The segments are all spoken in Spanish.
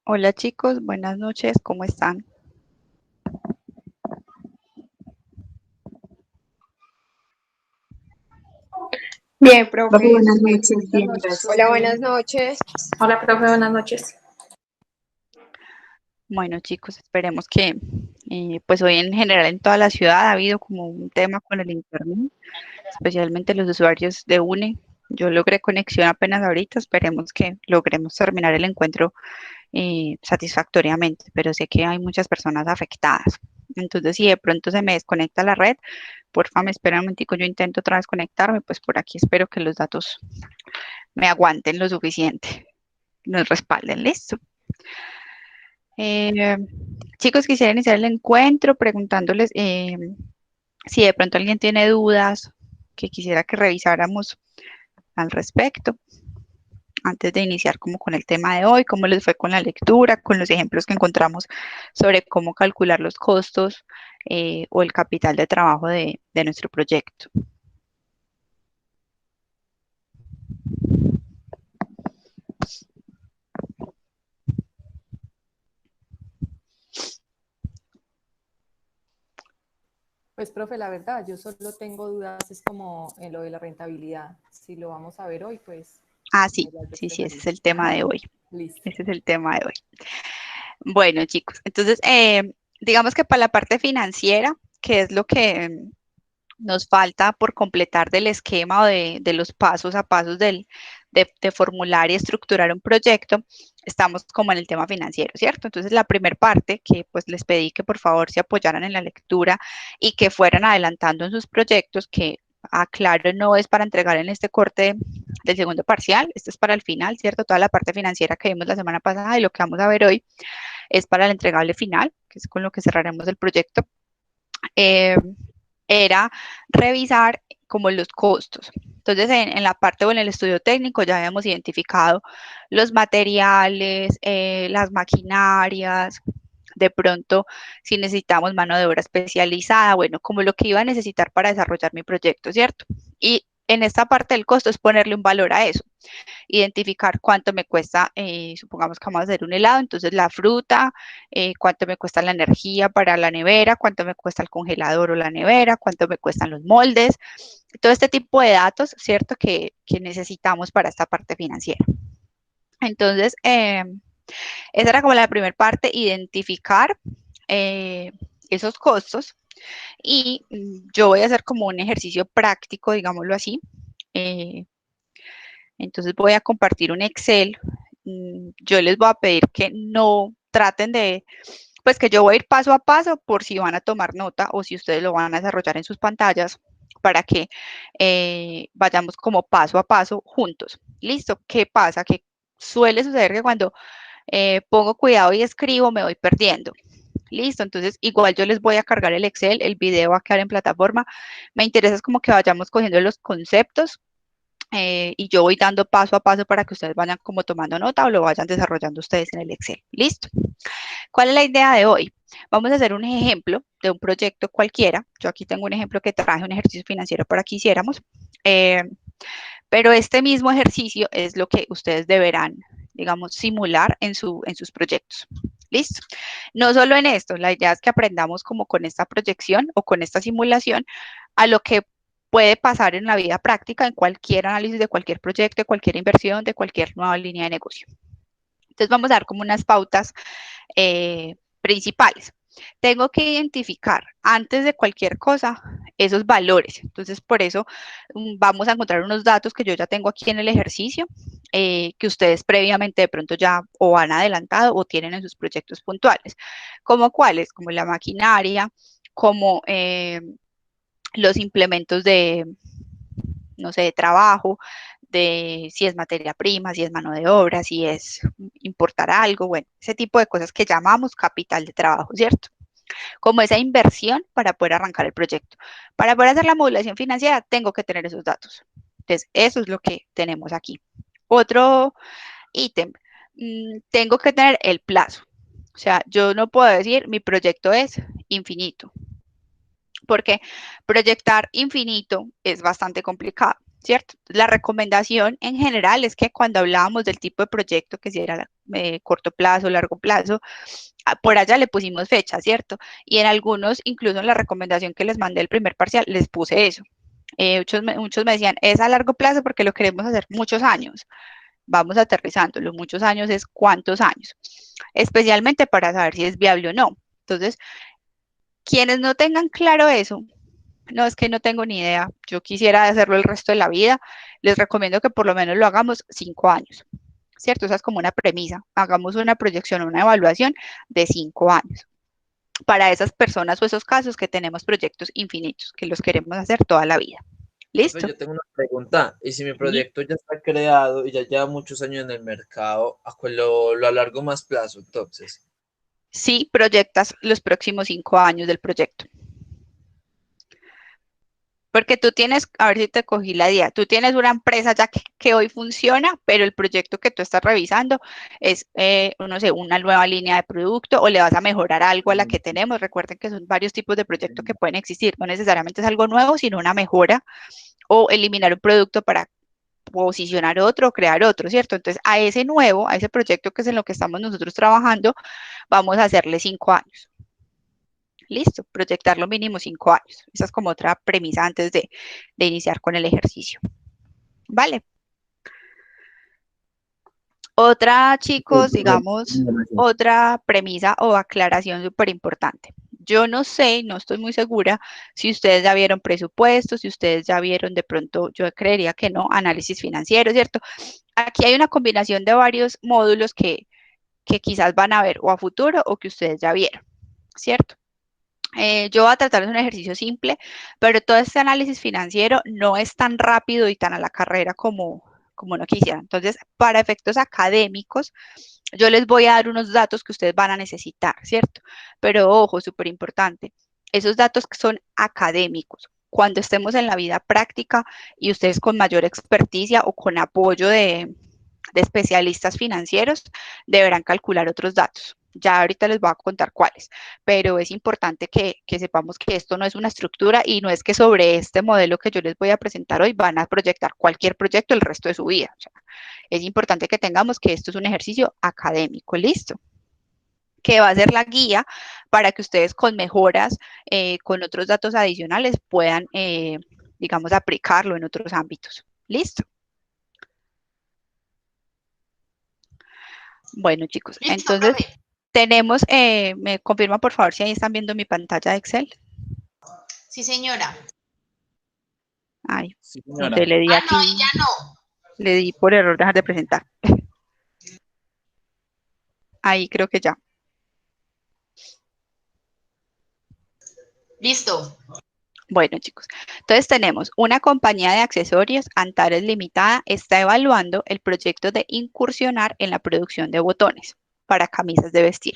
Hola chicos, buenas noches, ¿cómo están? Bien, Profe, profe. buenas noches. Buenas Bien, noches, gracias. hola, buenas noches. Hola, profe, buenas noches. Bueno chicos, esperemos que pues hoy en general en toda la ciudad ha habido como un tema con el internet, especialmente los usuarios de UNE. Yo logré conexión apenas ahorita, esperemos que logremos terminar el encuentro satisfactoriamente, pero sé que hay muchas personas afectadas. Entonces, si de pronto se me desconecta la red, porfa, me espera un momentico, yo intento otra vez conectarme, pues por aquí espero que los datos me aguanten lo suficiente, nos respalden, listo. Eh, Chicos, quisiera iniciar el encuentro preguntándoles si de pronto alguien tiene dudas que quisiera que revisáramos al respecto antes de iniciar como con el tema de hoy, cómo les fue con la lectura, con los ejemplos que encontramos sobre cómo calcular los costos o el capital de trabajo de nuestro proyecto. Pues, profe, la verdad, yo solo tengo dudas, es como en lo de la rentabilidad. Si lo vamos a ver hoy, pues Ah, una sí, de las dos sí, sí, ese es preferible. el tema de hoy. Listo. Ese es el tema de hoy. Bueno, chicos, entonces, digamos que para la parte financiera, que es lo que nos falta por completar del esquema o de los pasos a pasos de formular y estructurar un proyecto, estamos como en el tema financiero, ¿cierto? Entonces, la primera parte que pues les pedí que por favor se apoyaran en la lectura y que fueran adelantando en sus proyectos, que aclaro, no es para entregar en este corte del segundo parcial, esto es para el final, ¿cierto? Toda la parte financiera que vimos la semana pasada y lo que vamos a ver hoy es para el entregable final, que es con lo que cerraremos el proyecto. Eh, Era revisar como los costos. Entonces, en la parte o en el estudio técnico ya habíamos identificado los materiales, las maquinarias, de pronto si necesitamos mano de obra especializada, bueno, como lo que iba a necesitar para desarrollar mi proyecto, ¿cierto? Y en esta parte del costo es ponerle un valor a eso, identificar cuánto me cuesta, supongamos que vamos a hacer un helado, entonces la fruta, cuánto me cuesta la energía para la nevera, cuánto me cuesta el congelador o la nevera, cuánto me cuestan los moldes, todo este tipo de datos, ¿cierto? Que necesitamos para esta parte financiera. Entonces, esa era como la primera parte, identificar eh, esos costos y yo voy a hacer como un ejercicio práctico, digámoslo así. Eh, entonces voy a compartir un Excel. Yo les voy a pedir que no traten de, pues que yo voy a ir paso a paso por si van a tomar nota o si ustedes lo van a desarrollar en sus pantallas para que vayamos como paso a paso juntos. ¿Listo? ¿Qué pasa? Que suele suceder que cuando pongo cuidado y escribo me voy perdiendo. Listo, entonces igual yo les voy a cargar el Excel, el video va a quedar en plataforma. Me interesa es como que vayamos cogiendo los conceptos y yo voy dando paso a paso para que ustedes vayan como tomando nota o lo vayan desarrollando ustedes en el Excel. ¿Listo? ¿Cuál es la idea de hoy? Vamos a hacer un ejemplo de un proyecto cualquiera. Yo aquí tengo un ejemplo que traje, un ejercicio financiero para que hiciéramos. Eh, pero este mismo ejercicio es lo que ustedes deberán, digamos, simular en sus proyectos. ¿Listo? No solo en esto, la idea es que aprendamos como con esta proyección o con esta simulación a lo que puede pasar en la vida práctica, en cualquier análisis de cualquier proyecto, de cualquier inversión, de cualquier nueva línea de negocio. Entonces vamos a dar como unas pautas principales. Tengo que identificar antes de cualquier cosa esos valores. Entonces, por eso vamos a encontrar unos datos que yo ya tengo aquí en el ejercicio, que ustedes previamente de pronto ya o han adelantado o tienen en sus proyectos puntuales. ¿Como cuáles? Como la maquinaria, como los implementos de, no sé, de trabajo, de si es materia prima, si es mano de obra, si es importar algo, bueno, ese tipo de cosas que llamamos capital de trabajo, ¿cierto? Como esa inversión para poder arrancar el proyecto. Para poder hacer la modulación financiera, tengo que tener esos datos. Entonces, eso es lo que tenemos aquí. Otro ítem, tengo que tener el plazo. O sea, yo no puedo decir mi proyecto es infinito, porque proyectar infinito es bastante complicado, ¿cierto? La recomendación en general es que cuando hablábamos del tipo de proyecto, que si era corto plazo, largo plazo. Por allá le pusimos fecha, ¿cierto? Y en algunos, incluso en la recomendación que les mandé el primer parcial, les puse eso. Muchos me decían, es a largo plazo porque lo queremos hacer muchos años. Vamos aterrizando, los muchos años es cuántos años, especialmente para saber si es viable o no. Entonces, quienes no tengan claro eso, no es que no tengo ni idea, yo quisiera hacerlo el resto de la vida, les recomiendo que por lo menos lo hagamos 5 años, ¿cierto? Esa es como una premisa, hagamos una proyección, una evaluación de 5 años para esas personas o esos casos que tenemos proyectos infinitos, que los queremos hacer toda la vida. Profe, ¿Listo? yo tengo una pregunta. ¿Y si mi Sí, proyecto ya está creado y ya lleva muchos años en el mercado, a cuál lo alargo más plazo entonces? sí, proyectas los próximos 5 años del proyecto. Porque tú tienes, a ver si te cogí la idea, tú tienes una empresa ya que hoy funciona, pero el proyecto que tú estás revisando es, no sé, una nueva línea de producto o le vas a mejorar algo a la que tenemos. Recuerden que son varios tipos de proyectos que pueden existir. No necesariamente es algo nuevo, sino una mejora o eliminar un producto para posicionar otro o crear otro, ¿cierto? Entonces, a ese nuevo, a ese proyecto que es en lo que estamos nosotros trabajando, vamos a hacerle 5 años. Listo, proyectarlo mínimo 5 años. Esa es como otra premisa antes de iniciar con el ejercicio. Vale. Otra, chicos, digamos, otra premisa o aclaración súper importante. Yo no sé, no estoy muy segura si ustedes ya vieron presupuestos, si ustedes ya vieron de pronto, yo creería que no, análisis financiero, ¿cierto? Aquí hay una combinación de varios módulos que quizás van a ver o a futuro o que ustedes ya vieron, ¿cierto? Yo voy a tratar de un ejercicio simple, pero todo este análisis financiero no es tan rápido y tan a la carrera como no quisiera. Entonces, para efectos académicos, yo les voy a dar unos datos que ustedes van a necesitar, ¿cierto? Pero ojo, súper importante, esos datos que son académicos. Cuando estemos en la vida práctica y ustedes con mayor experticia o con apoyo de especialistas financieros, deberán calcular otros datos. Ya ahorita les voy a contar cuáles, pero es importante que sepamos que esto no es una estructura y no es que sobre este modelo que yo les voy a presentar hoy van a proyectar cualquier proyecto el resto de su vida. O sea, es importante que tengamos que esto es un ejercicio académico, listo, que va a ser la guía para que ustedes con mejoras, con otros datos adicionales puedan, digamos, aplicarlo en otros ámbitos. Listo. Bueno, chicos, Listo, entonces profe. tenemos, me confirma por favor si ahí están viendo mi pantalla de Excel. Sí, señora. Ay, Sí, no sé, señora. le di Ah, no, ahí aquí, ya no. le di por error dejar de presentar. Ahí creo que ya. Listo. Bueno, chicos, entonces tenemos una compañía de accesorios, Antares Limitada, está evaluando el proyecto de incursionar en la producción de botones para camisas de vestir,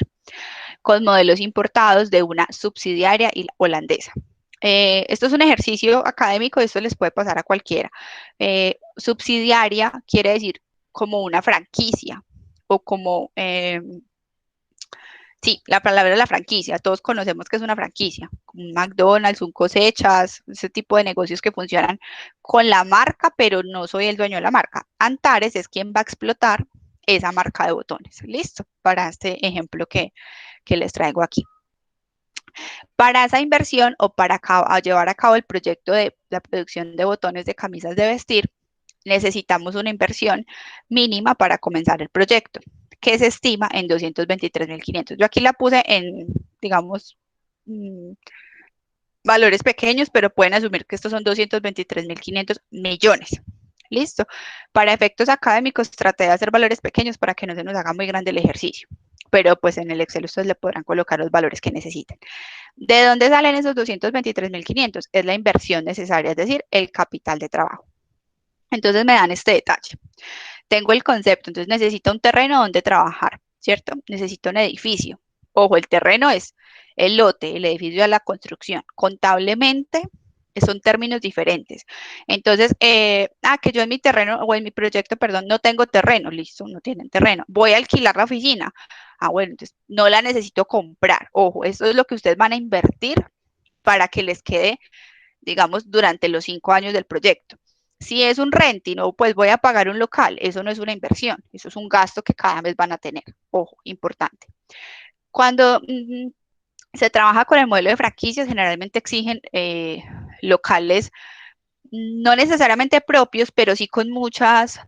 con modelos importados de una subsidiaria holandesa. Esto es un ejercicio académico, esto les puede pasar a cualquiera. Subsidiaria quiere decir como una franquicia o como sí, la palabra es la franquicia. Todos conocemos que es una franquicia. Un McDonald's, un Cosechas, ese tipo de negocios que funcionan con la marca, pero no soy el dueño de la marca. Antares es quien va a explotar esa marca de botones. Listo, para este ejemplo que les traigo aquí. Para esa inversión o para llevar a cabo el proyecto de la producción de botones de camisas de vestir, necesitamos una inversión mínima para comenzar el proyecto, que se estima en 223.500. Yo aquí la puse en, digamos, valores pequeños, pero pueden asumir que estos son 223.500 millones. Listo. Para efectos académicos, traté de hacer valores pequeños para que no se nos haga muy grande el ejercicio. Pero pues en el Excel ustedes le podrán colocar los valores que necesiten. ¿De dónde salen esos 223.500? Es la inversión necesaria, es decir, el capital de trabajo. Entonces me dan este detalle. Tengo el concepto, entonces necesito un terreno donde trabajar, ¿cierto? Necesito un edificio. Ojo, el terreno es el lote, el edificio es la construcción. Contablemente son términos diferentes. Entonces, que yo en mi terreno o en mi proyecto, perdón, no tengo terreno, listo, no tienen terreno. Voy a alquilar la oficina. Bueno, entonces no la necesito comprar. Ojo, eso es lo que ustedes van a invertir para que les quede, digamos, durante los 5 años del proyecto. Si es un renting o pues voy a pagar un local, eso no es una inversión, eso es un gasto que cada mes van a tener. Ojo, importante. Cuando se trabaja con el modelo de franquicias, generalmente exigen locales no necesariamente propios, pero sí con muchas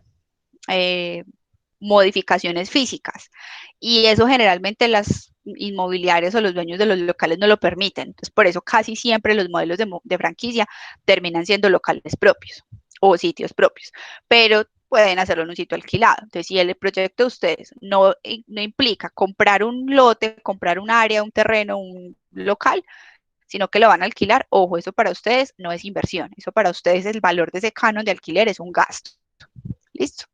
eh, modificaciones físicas. Y eso generalmente las inmobiliarias o los dueños de los locales no lo permiten. Entonces, por eso casi siempre los modelos de franquicia terminan siendo locales propios o sitios propios, pero pueden hacerlo en un sitio alquilado. Entonces, si el proyecto de ustedes no implica comprar un lote, comprar un área, un terreno, un local, sino que lo van a alquilar, ojo, eso para ustedes no es inversión, eso para ustedes el valor de ese canon de alquiler es un gasto. ¿Listo?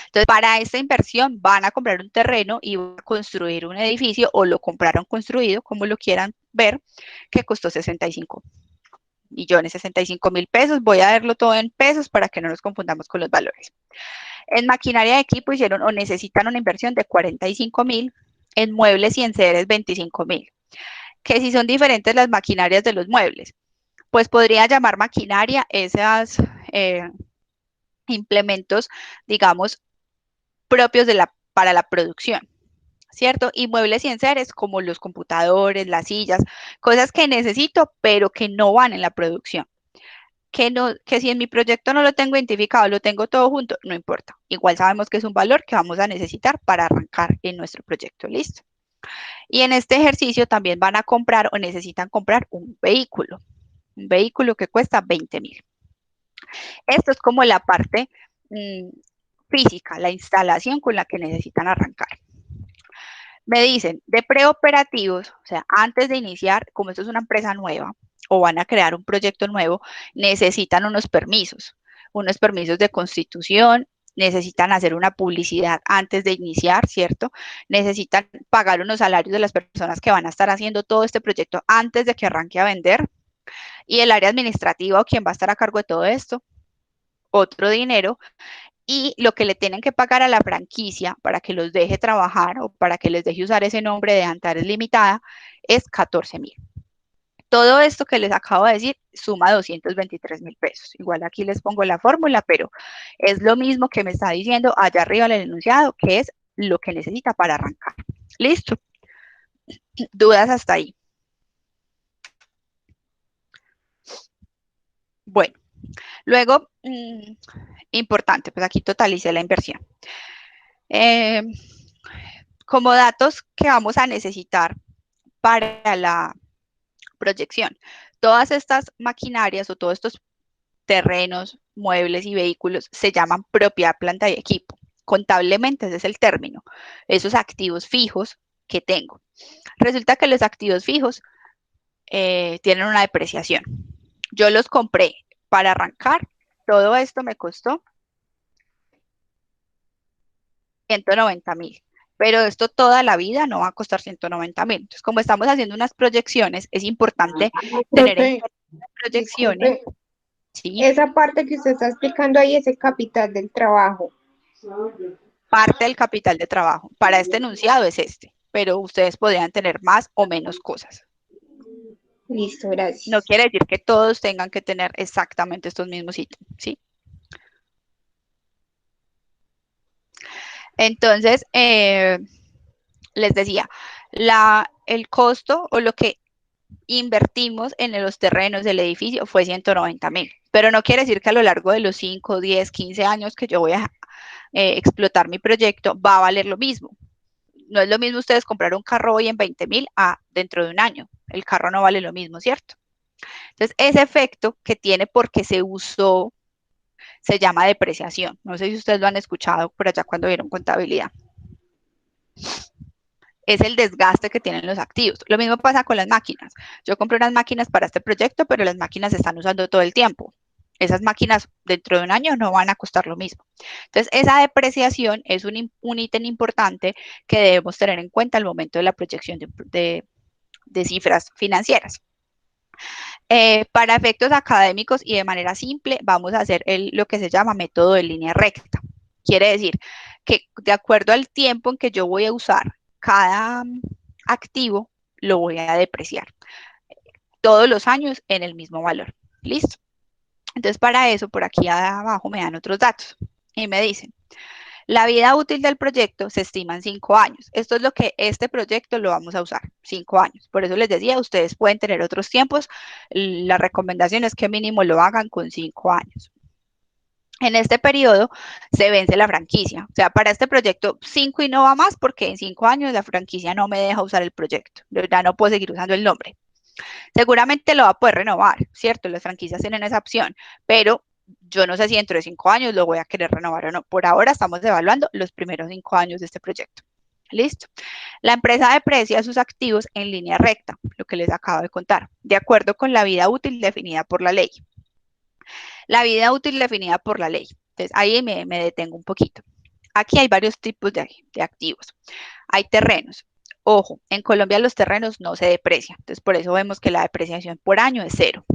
Entonces, para esta inversión van a comprar un terreno y van a construir un edificio o lo compraron construido, como lo quieran ver, que costó 65.000.000, 65.000 pesos. Voy a verlo todo en pesos para que no nos confundamos con los valores. En maquinaria de equipo hicieron o necesitan una inversión de 45.000, en muebles y enseres 25.000. Que si son diferentes las maquinarias de los muebles, pues podría llamar maquinaria esas implementos, digamos, propios para la producción, ¿cierto? Y muebles y enseres como los computadores, las sillas, cosas que necesito, pero que no van en la producción. Que si en mi proyecto no lo tengo identificado, lo tengo todo junto, no importa. Igual sabemos que es un valor que vamos a necesitar para arrancar en nuestro proyecto, ¿listo? Y en este ejercicio también van a comprar o necesitan comprar un vehículo que cuesta 20.000. Esto es como la parte física, la instalación con la que necesitan arrancar. Me dicen, de preoperativos, o sea, antes de iniciar, como esto es una empresa nueva o van a crear un proyecto nuevo, necesitan unos permisos de constitución, necesitan hacer una publicidad antes de iniciar, ¿cierto? Necesitan pagar unos salarios de las personas que van a estar haciendo todo este proyecto antes de que arranque a vender, y el área administrativa o quien va a estar a cargo de todo esto, otro dinero, y lo que le tienen que pagar a la franquicia para que los deje trabajar o para que les deje usar ese nombre de Antares Limitada es 14.000. Todo esto que les acabo de decir suma 223.000 pesos. Igual aquí les pongo la fórmula, pero es lo mismo que me está diciendo allá arriba el enunciado, que es lo que necesita para arrancar. ¿Listo? ¿Dudas hasta ahí? Bueno, luego, importante, pues aquí totalicé la inversión. Como datos que vamos a necesitar para la proyección, todas estas maquinarias o todos estos terrenos, muebles y vehículos se llaman propiedad, planta y equipo. Contablemente ese es el término, esos activos fijos que tengo. Resulta que los activos fijos tienen una depreciación. Yo los compré para arrancar, todo esto me costó 190.000, pero esto toda la vida no va a costar 190.000. Entonces, como estamos haciendo unas proyecciones, es importante tener en Profe, cuenta las proyecciones, disculpe, ¿sí? esa parte que usted está explicando ahí es el capital del trabajo. Parte del capital de trabajo. Para este enunciado es este, pero ustedes podrían tener más o menos cosas. Listo, No gracias. quiere decir que todos tengan que tener exactamente estos mismos ítems, ¿sí? Entonces, les decía, el costo o lo que invertimos en los terrenos del edificio fue 190.000, pero no quiere decir que a lo largo de los 5, 10, 15 años que yo voy a explotar mi proyecto va a valer lo mismo. No es lo mismo ustedes comprar un carro hoy en 20.000 a dentro de un año. El carro no vale lo mismo, ¿cierto? Entonces, ese efecto que tiene porque se usó se llama depreciación. No sé si ustedes lo han escuchado por allá cuando vieron contabilidad. Es el desgaste que tienen los activos. Lo mismo pasa con las máquinas. Yo compré unas máquinas para este proyecto, pero las máquinas se están usando todo el tiempo. Esas máquinas dentro de un año no van a costar lo mismo. Entonces, esa depreciación es un ítem importante que debemos tener en cuenta al momento de la proyección de cifras financieras. Para efectos académicos y de manera simple, vamos a hacer lo que se llama método de línea recta. Quiere decir que de acuerdo al tiempo en que yo voy a usar cada activo, lo voy a depreciar todos los años en el mismo valor. ¿Listo? Entonces, para eso, por aquí abajo me dan otros datos y me dicen, la vida útil del proyecto se estima en 5 años. Esto es lo que este proyecto lo vamos a usar, 5 años. Por eso les decía, ustedes pueden tener otros tiempos. La recomendación es que mínimo lo hagan con 5 años. En este periodo se vence la franquicia. O sea, para este proyecto 5 y no va más porque en 5 años la franquicia no me deja usar el proyecto. Ya no puedo seguir usando el nombre. Seguramente lo va a poder renovar, ¿cierto? Las franquicias tienen esa opción, pero yo no sé si dentro de 5 años lo voy a querer renovar o no. Por ahora estamos evaluando los primeros 5 años de este proyecto. Listo. La empresa deprecia sus activos en línea recta, lo que les acabo de contar, de acuerdo con la vida útil definida por la ley. La vida útil definida por la ley. Entonces, ahí me detengo un poquito. Aquí hay varios tipos de activos. Hay terrenos. Ojo, en Colombia los terrenos no se deprecian. Entonces, por eso vemos que la depreciación por año es 0.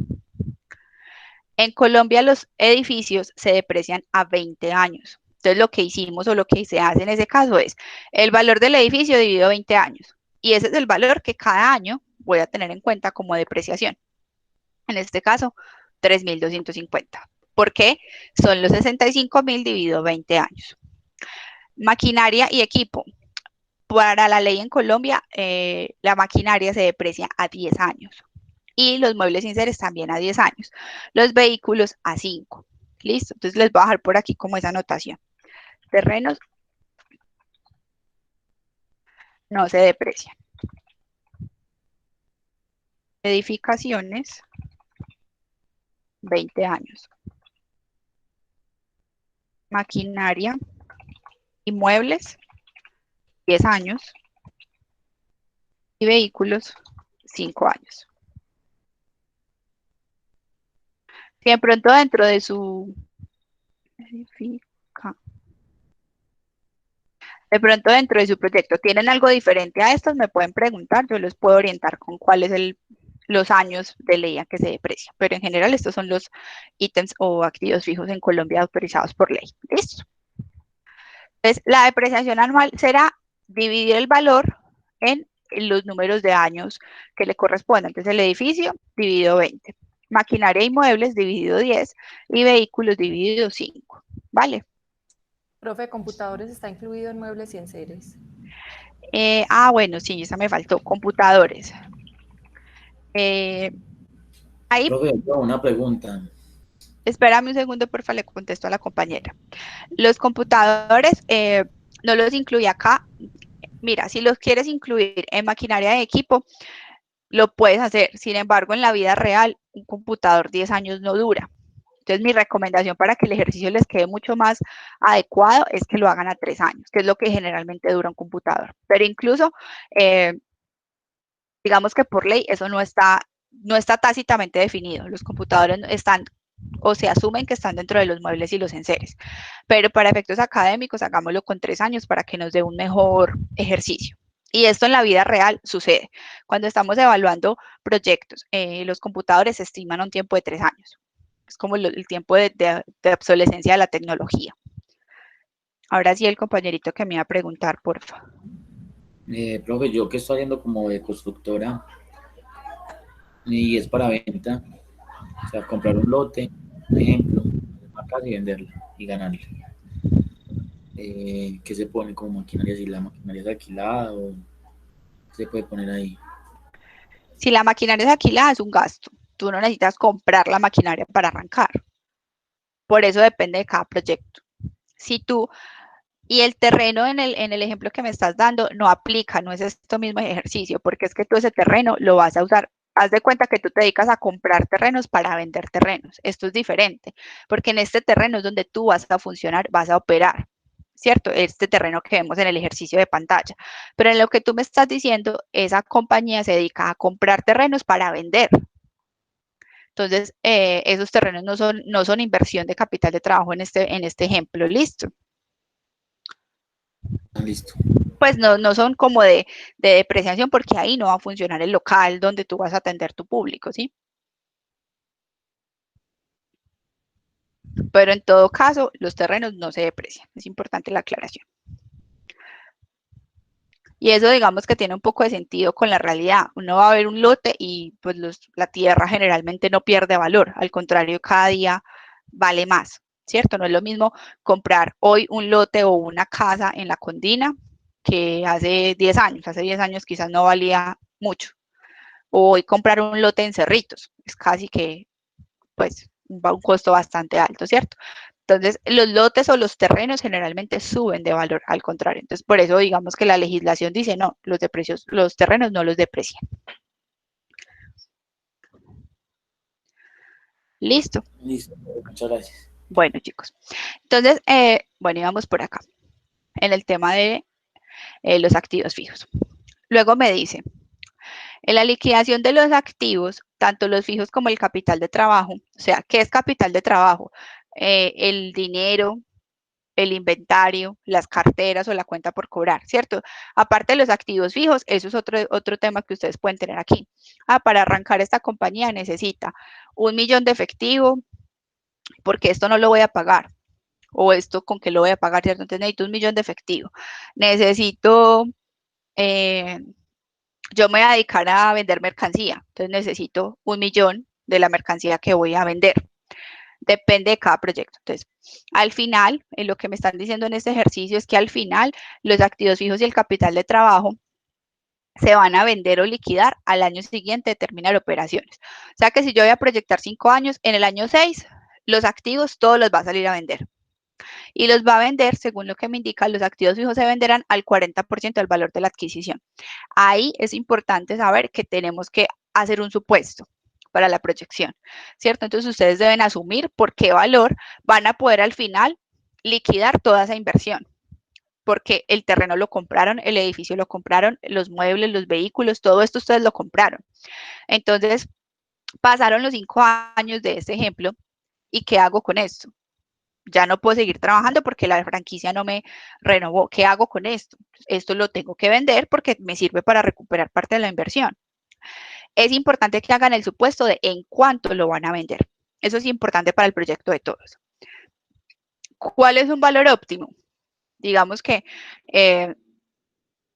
En Colombia los edificios se deprecian a 20 años. Entonces, lo que hicimos o lo que se hace en ese caso es el valor del edificio dividido 20 años. Y ese es el valor que cada año voy a tener en cuenta como depreciación. En este caso, 3.250. ¿Por qué? Son los 65.000 dividido 20 años. Maquinaria y equipo. Para la ley en Colombia, la maquinaria se deprecia a 10 años y los muebles sin seres también a 10 años. Los vehículos a 5. ¿Listo? Entonces les voy a dejar por aquí como esa anotación. Terrenos no se deprecian. Edificaciones, 20 años. Maquinaria y muebles, 10 años. Y vehículos, 5 años. Si de pronto dentro de su proyecto tienen algo diferente a estos, me pueden preguntar, yo les puedo orientar con cuál es los años de ley a que se deprecia, pero en general estos son los ítems o activos fijos en Colombia autorizados por ley. ¿Listo? Entonces, la depreciación anual será dividir el valor en los números de años que le correspondan. Entonces, el edificio dividido 20, maquinaria y muebles dividido 10 y vehículos dividido 5. ¿Vale? Profe, computadores está incluido en muebles y enseres. Bueno, sí, esa me faltó. Computadores. Ahí, Profe, una pregunta. espérame un segundo, porfa, le contesto a la compañera. Los computadores no los incluí acá. Mira, si los quieres incluir en maquinaria de equipo, lo puedes hacer. Sin embargo, en la vida real, un computador 10 años no dura. Entonces, mi recomendación para que el ejercicio les quede mucho más adecuado es que lo hagan a 3 años, que es lo que generalmente dura un computador. Pero incluso, digamos que por ley, eso no está tácitamente definido. Los computadores están o se asumen que están dentro de los muebles y los enseres. Pero para efectos académicos, hagámoslo con 3 años para que nos dé un mejor ejercicio. Y esto en la vida real sucede. Cuando estamos evaluando proyectos, los computadores se estiman un tiempo de 3 años. Es como el tiempo de obsolescencia de la tecnología. Ahora sí, el compañerito que me iba a preguntar, por favor. Profe, yo que estoy haciendo como de constructora y es para venta, o sea, comprar un lote, un ejemplo, una casa y venderla y ganarle. ¿Qué se pone como maquinaria? Si la maquinaria es alquilada o qué se puede poner ahí. Si la maquinaria es alquilada, es un gasto. Tú no necesitas comprar la maquinaria para arrancar. Por eso depende de cada proyecto. Si tú y el terreno en el ejemplo que me estás dando no aplica, no es esto mismo ejercicio, porque es que tú ese terreno lo vas a usar. Haz de cuenta que tú te dedicas a comprar terrenos para vender terrenos. Esto es diferente, porque en este terreno es donde tú vas a funcionar, vas a operar, ¿cierto? Este terreno que vemos en el ejercicio de pantalla. Pero en lo que tú me estás diciendo, esa compañía se dedica a comprar terrenos para vender. Entonces, esos terrenos no son inversión de capital de trabajo en este ejemplo. ¿Listo? Listo. Pues no son como de depreciación porque ahí no va a funcionar el local donde tú vas a atender tu público, ¿sí? Pero en todo caso, los terrenos no se deprecian. Es importante la aclaración. Y eso digamos que tiene un poco de sentido con la realidad. Uno va a ver un lote y pues la tierra generalmente no pierde valor, al contrario, cada día vale más, ¿cierto? No es lo mismo comprar hoy un lote o una casa en La Condina que hace 10 años. Hace 10 años quizás no valía mucho. O hoy comprar un lote en Cerritos. Es casi que, pues, va un costo bastante alto, ¿cierto? Entonces, los lotes o los terrenos generalmente suben de valor, al contrario. Entonces, por eso digamos que la legislación dice, no, los terrenos no los deprecian. Listo. Listo, muchas gracias. Bueno, chicos. Entonces, bueno, íbamos por acá, en el tema de los activos fijos. Luego me dice, en la liquidación de los activos, tanto los fijos como el capital de trabajo, o sea, ¿qué es capital de trabajo? El dinero, el inventario, las carteras o la cuenta por cobrar, ¿cierto? Aparte de los activos fijos, eso es otro tema que ustedes pueden tener aquí. Para arrancar esta compañía necesita 1.000.000 de efectivo, porque esto no lo voy a pagar, o esto con qué lo voy a pagar, ¿cierto? Entonces necesito 1.000.000 de efectivo. Necesito, yo me voy a dedicar a vender mercancía, entonces necesito 1.000.000 de la mercancía que voy a vender. Depende de cada proyecto. Entonces, al final, lo que me están diciendo en este ejercicio es que al final los activos fijos y el capital de trabajo se van a vender o liquidar al año siguiente de terminar operaciones. O sea que si yo voy a proyectar 5 años, en el año 6, los activos todos los va a salir a vender. Y los va a vender, según lo que me indica, los activos fijos se venderán al 40% del valor de la adquisición. Ahí es importante saber que tenemos que hacer un supuesto para la proyección, ¿cierto? Entonces ustedes deben asumir por qué valor van a poder al final liquidar toda esa inversión, porque el terreno lo compraron, el edificio lo compraron, los muebles, los vehículos, todo esto ustedes lo compraron. Entonces, pasaron los 5 años de este ejemplo, ¿y qué hago con esto? Ya no puedo seguir trabajando porque la franquicia no me renovó. ¿Qué hago con esto? Esto lo tengo que vender porque me sirve para recuperar parte de la inversión. Es importante que hagan el supuesto de en cuánto lo van a vender. Eso es importante para el proyecto de todos. ¿Cuál es un valor óptimo? Digamos que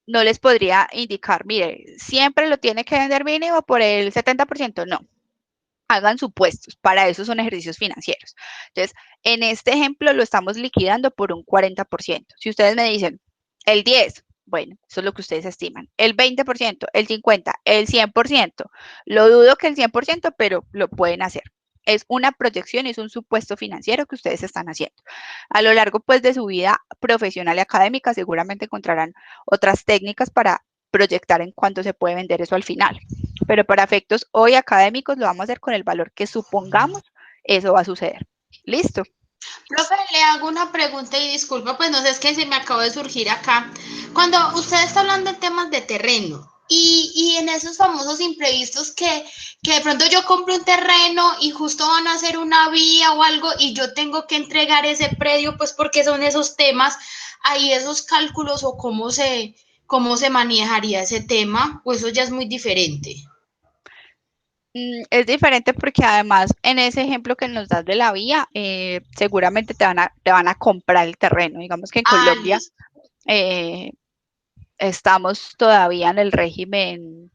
no les podría indicar, mire, siempre lo tiene que vender mínimo por el 70%. No, hagan supuestos. Para eso son ejercicios financieros. Entonces, en este ejemplo lo estamos liquidando por un 40%. Si ustedes me dicen el 10%, bueno, eso es lo que ustedes estiman. El 20%, el 50%, el 100%. Lo dudo que el 100%, pero lo pueden hacer. Es una proyección, es un supuesto financiero que ustedes están haciendo. A lo largo, pues, de su vida profesional y académica, seguramente encontrarán otras técnicas para proyectar en cuánto se puede vender eso al final. Pero para efectos hoy académicos lo vamos a hacer con el valor que supongamos eso va a suceder. ¿Listo? Profe, le hago una pregunta y disculpa, pues no sé, es que se me acabó de surgir acá. Cuando usted está hablando de temas de terreno y en esos famosos imprevistos que de pronto yo compro un terreno y justo van a hacer una vía o algo y yo tengo que entregar ese predio, pues porque son esos temas, ahí esos cálculos o cómo se manejaría ese tema, o eso ya es muy diferente. Es diferente porque además en ese ejemplo que nos das de la vía, seguramente te van a comprar el terreno. Digamos que en Colombia estamos todavía en el régimen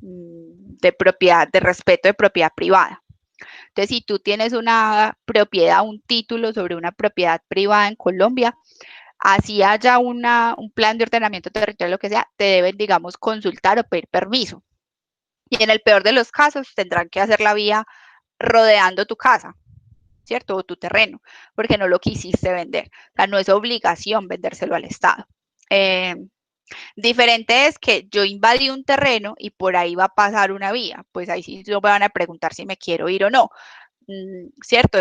de propiedad, de respeto de propiedad privada. Entonces, si tú tienes una propiedad, un título sobre una propiedad privada en Colombia, así haya un plan de ordenamiento territorial, lo que sea, te deben, digamos, consultar o pedir permiso. Y en el peor de los casos, tendrán que hacer la vía rodeando tu casa, ¿cierto? O tu terreno, porque no lo quisiste vender. O sea, no es obligación vendérselo al Estado. Diferente es que yo invadí un terreno y por ahí va a pasar una vía. Pues ahí sí me van a preguntar si me quiero ir o no. ¿Cierto?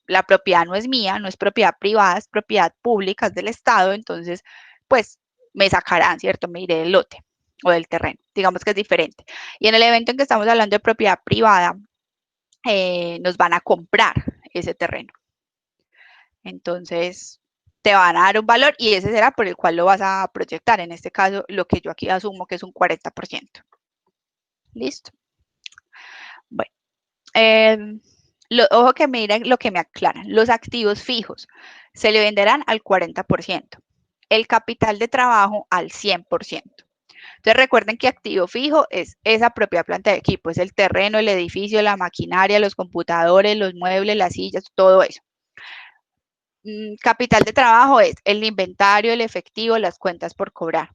La propiedad no es mía, no es propiedad privada, es propiedad pública, es del Estado. Entonces, pues me sacarán, ¿cierto? Me iré del lote o del terreno. Digamos que es diferente. Y en el evento en que estamos hablando de propiedad privada, nos van a comprar ese terreno. Entonces, te van a dar un valor y ese será por el cual lo vas a proyectar. En este caso, lo que yo aquí asumo que es un 40%. ¿Listo? Bueno, ojo que miren lo que me aclaran. Los activos fijos se le venderán al 40%. el capital de trabajo al 100%. Entonces recuerden que activo fijo es esa propia planta de equipo, es el terreno, el edificio, la maquinaria, los computadores, los muebles, las sillas, todo eso. Capital de trabajo es el inventario, el efectivo, las cuentas por cobrar.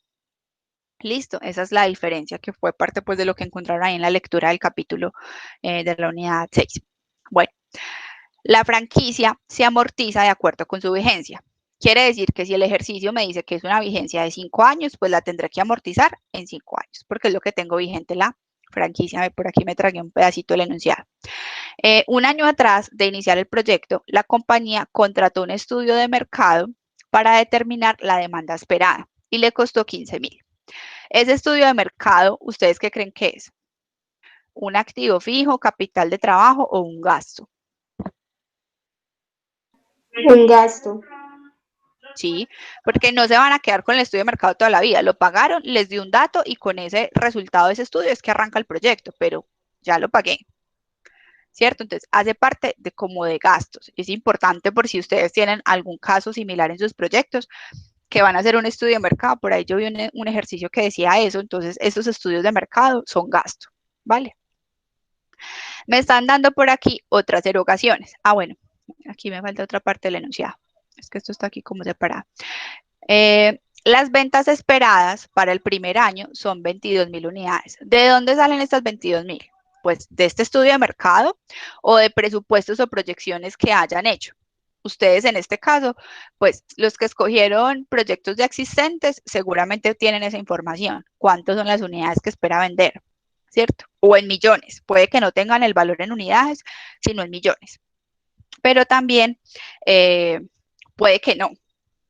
Listo, esa es la diferencia que fue parte pues de lo que encontraron ahí en la lectura del capítulo de la unidad 6. Bueno, la franquicia se amortiza de acuerdo con su vigencia. Quiere decir que si el ejercicio me dice que es una vigencia de 5 años, pues la tendré que amortizar en 5 años, porque es lo que tengo vigente la franquicia. Por aquí me tragué un pedacito del enunciado. Un año atrás de iniciar el proyecto, la compañía contrató un estudio de mercado para determinar la demanda esperada y le costó 15.000. Ese estudio de mercado, ¿ustedes qué creen que es? ¿Un activo fijo, capital de trabajo o un gasto? Un gasto. Sí, porque no se van a quedar con el estudio de mercado toda la vida. Lo pagaron, les dio un dato y con ese resultado de ese estudio es que arranca el proyecto, pero ya lo pagué. ¿Cierto? Entonces, hace parte de como de gastos. Es importante por si ustedes tienen algún caso similar en sus proyectos, que van a hacer un estudio de mercado. Por ahí yo vi un ejercicio que decía eso. Entonces, estos estudios de mercado son gastos, ¿vale? Me están dando por aquí otras erogaciones. Ah, bueno, aquí me falta otra parte del enunciado. Es que esto está aquí como separado. Las ventas esperadas para el primer año son 22.000 unidades. ¿De dónde salen estas 22.000? Pues de este estudio de mercado o de presupuestos o proyecciones que hayan hecho. Ustedes en este caso, pues los que escogieron proyectos ya existentes seguramente tienen esa información. ¿Cuántas son las unidades que espera vender? ¿Cierto? O en millones. Puede que no tengan el valor en unidades, sino en millones. Pero también puede que no.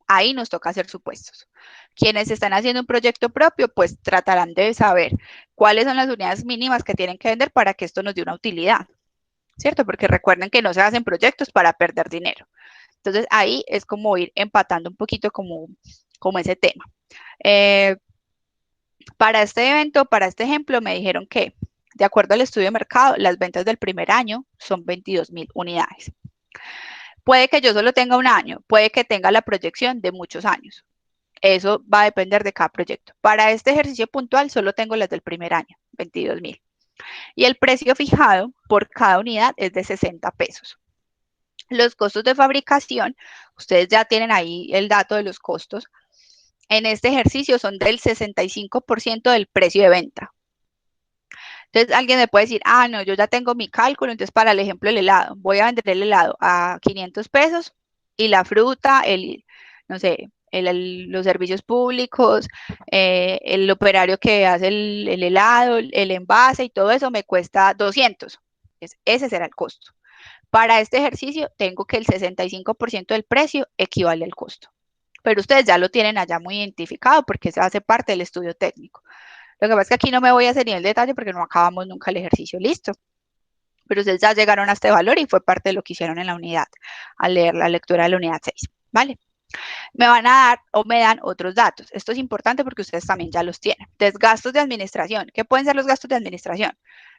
Ahí nos toca hacer supuestos. Quienes están haciendo un proyecto propio, pues tratarán de saber cuáles son las unidades mínimas que tienen que vender para que esto nos dé una utilidad, ¿cierto? Porque recuerden que no se hacen proyectos para perder dinero. Entonces ahí es como ir empatando un poquito como ese tema. Para este evento, para este ejemplo, me dijeron que, de acuerdo al estudio de mercado, las ventas del primer año son 22.000 unidades. Puede que yo solo tenga un año, puede que tenga la proyección de muchos años. Eso va a depender de cada proyecto. Para este ejercicio puntual solo tengo las del primer año, 22.000. Y el precio fijado por cada unidad es de 60 pesos. Los costos de fabricación, ustedes ya tienen ahí el dato de los costos. En este ejercicio son del 65% del precio de venta. Entonces alguien me puede decir, ah, no, yo ya tengo mi cálculo, entonces para el ejemplo del helado, voy a vender el helado a 500 pesos y la fruta, no sé, los servicios públicos, el operario que hace el helado, el envase y todo eso me cuesta 200. Ese será el costo. Para este ejercicio tengo que el 65% del precio equivale al costo. Pero ustedes ya lo tienen allá muy identificado porque se hace parte del estudio técnico. Lo que pasa es que aquí no me voy a hacer ni el detalle porque no acabamos nunca el ejercicio, listo. Pero ustedes ya llegaron a este valor y fue parte de lo que hicieron en la unidad, al leer la lectura de la unidad 6, ¿vale? Me van a dar o me dan otros datos. Esto es importante porque ustedes también ya los tienen. Entonces, gastos de administración. ¿Qué pueden ser los gastos de administración?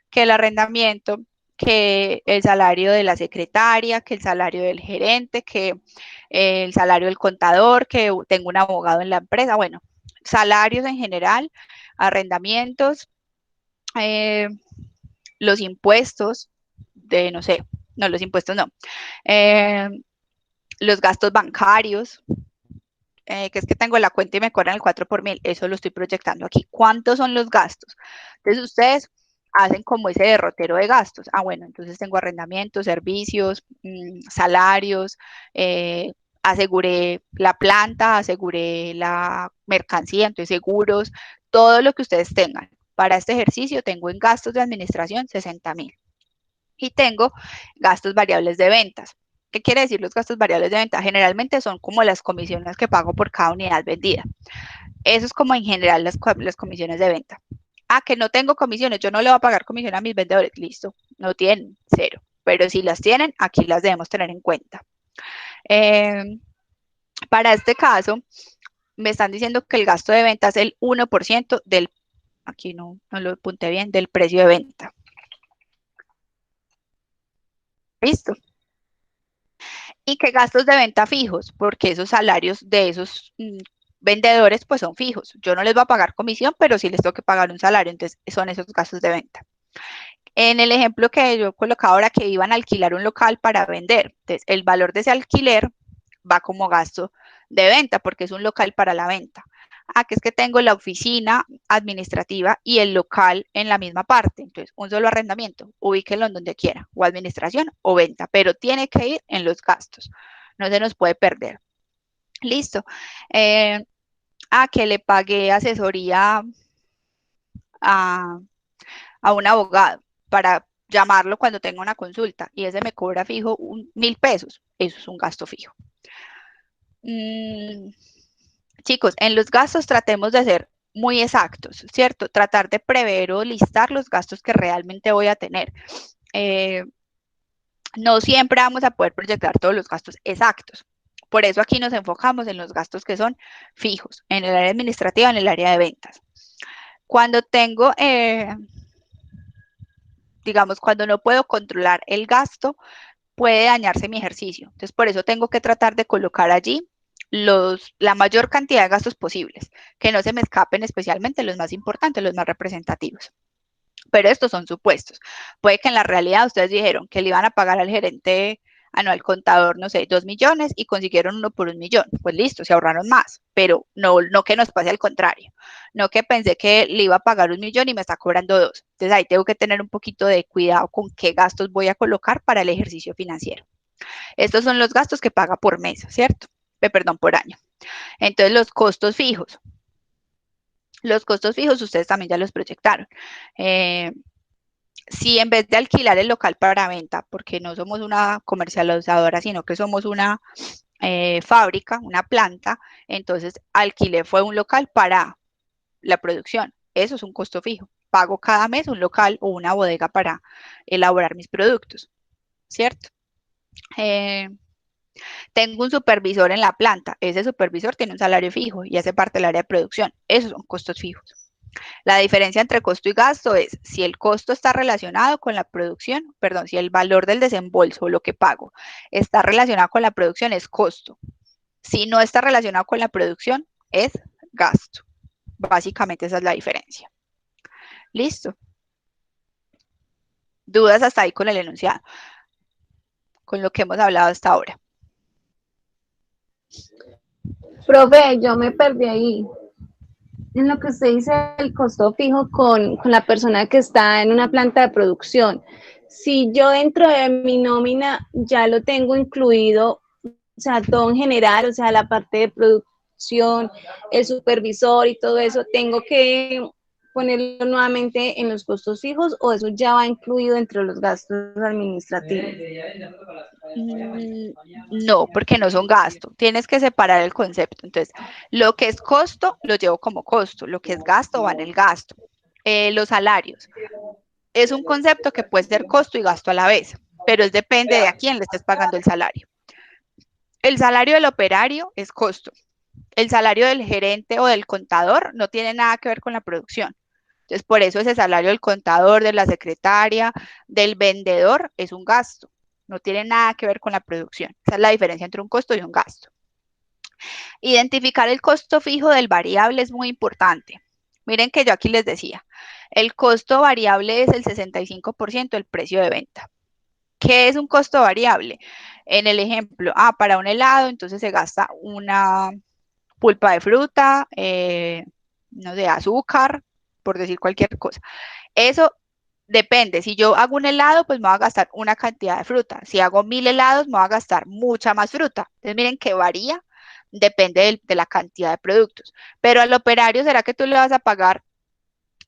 Que el arrendamiento, que el salario de la secretaria, que el salario del gerente, que el salario del contador, que tengo un abogado en la empresa. Bueno, salarios en general, arrendamientos, los impuestos de, no sé, no, los impuestos no, los gastos bancarios, que es que tengo la cuenta y me cobran el 4 por mil, eso lo estoy proyectando aquí. ¿Cuántos son los gastos? Entonces ustedes hacen como ese derrotero de gastos. Ah, bueno, entonces tengo arrendamientos, servicios, salarios, aseguré la planta, aseguré la mercancía, entonces seguros, todo lo que ustedes tengan. Para este ejercicio tengo en gastos de administración 60.000 y tengo gastos variables de ventas. ¿Qué quiere decir los gastos variables de venta? Generalmente son como las comisiones que pago por cada unidad vendida. Eso es como en general las comisiones de venta. Ah, que no tengo comisiones, yo no le voy a pagar comisión a mis vendedores. Listo, no tienen, cero. Pero si las tienen, aquí las debemos tener en cuenta. Para este caso, me están diciendo que el gasto de venta es el 1% del, aquí no lo apunté bien, del precio de venta. Listo. ¿Y qué gastos de venta fijos? Porque esos salarios de esos vendedores pues son fijos. Yo no les voy a pagar comisión, pero sí les tengo que pagar un salario, entonces son esos gastos de venta. En el ejemplo que yo colocaba ahora, que iban a alquilar un local para vender, entonces el valor de ese alquiler va como gasto de venta porque es un local para la venta. Que es que tengo la oficina administrativa y el local en la misma parte, entonces un solo arrendamiento, ubíquenlo en donde quiera, o administración o venta, pero tiene que ir en los gastos, no se nos puede perder. Listo. Que le pagué asesoría a, a un abogado para llamarlo cuando tenga una consulta y ese me cobra fijo 1.000 pesos. Eso es un gasto fijo. Chicos, en los gastos tratemos de ser muy exactos, ¿cierto? Tratar de prever o listar los gastos que realmente voy a tener. No siempre vamos a poder proyectar todos los gastos exactos. Por eso aquí nos enfocamos en los gastos que son fijos, en el área administrativa, en el área de ventas. Cuando tengo, digamos, cuando no puedo controlar el gasto, puede dañarse mi ejercicio. Entonces, por eso tengo que tratar de colocar allí la mayor cantidad de gastos posibles, que no se me escapen especialmente los más importantes, los más representativos. Pero estos son supuestos. Puede que en la realidad ustedes dijeron que le iban a pagar al gerente anual contador, no sé, 2 millones y consiguieron uno por 1 millón. Pues listo, se ahorraron más, pero no que nos pase al contrario. No que pensé que le iba a pagar 1 millón y me está cobrando 2. Entonces ahí tengo que tener un poquito de cuidado con qué gastos voy a colocar para el ejercicio financiero. Estos son los gastos que paga por mes, ¿cierto? Perdón, por año. Entonces los costos fijos. Los costos fijos ustedes también ya los proyectaron. Si en vez de alquilar el local para venta, porque no somos una comercializadora, sino que somos una fábrica, una planta, entonces alquilé fue un local para la producción. Eso es un costo fijo. Pago cada mes un local o una bodega para elaborar mis productos, ¿cierto? Tengo un supervisor en la planta. Ese supervisor tiene un salario fijo y hace parte del área de producción. Esos son costos fijos. La diferencia entre costo y gasto es si el costo está relacionado con la producción, perdón, si el valor del desembolso o lo que pago está relacionado con la producción es costo. Si no está relacionado con la producción es gasto. Básicamente esa es la diferencia. ¿Listo? ¿Dudas hasta ahí con el enunciado? Con lo que hemos hablado hasta ahora. Profe, yo me perdí ahí. En lo que usted dice el costo fijo con la persona que está en una planta de producción. Si yo dentro de mi nómina ya lo tengo incluido, o sea, todo en general, o sea, la parte de producción, el supervisor y todo eso, ¿tengo que ponerlo nuevamente en los costos fijos o eso ya va incluido entre los gastos administrativos? No, porque no son gastos. Tienes que separar el concepto. Entonces, lo que es costo lo llevo como costo, lo que es gasto va en el gasto. Los salarios. Es un concepto que puede ser costo y gasto a la vez, pero depende de a quién le estés pagando el salario. El salario del operario es costo. El salario del gerente o del contador no tiene nada que ver con la producción. Entonces, por eso ese salario del contador, de la secretaria, del vendedor es un gasto. No tiene nada que ver con la producción. Esa es la diferencia entre un costo y un gasto. Identificar el costo fijo del variable es muy importante. Miren que yo aquí les decía, el costo variable es el 65% del precio de venta. ¿Qué es un costo variable? En el ejemplo, para un helado, entonces se gasta una pulpa de fruta, no sé, azúcar, por decir cualquier cosa. Eso depende. Si yo hago un helado, pues me va a gastar una cantidad de fruta. Si hago 1000 helados, me va a gastar mucha más fruta. Entonces, miren que varía, depende de la cantidad de productos. Pero al operario, ¿será que tú le vas a pagar,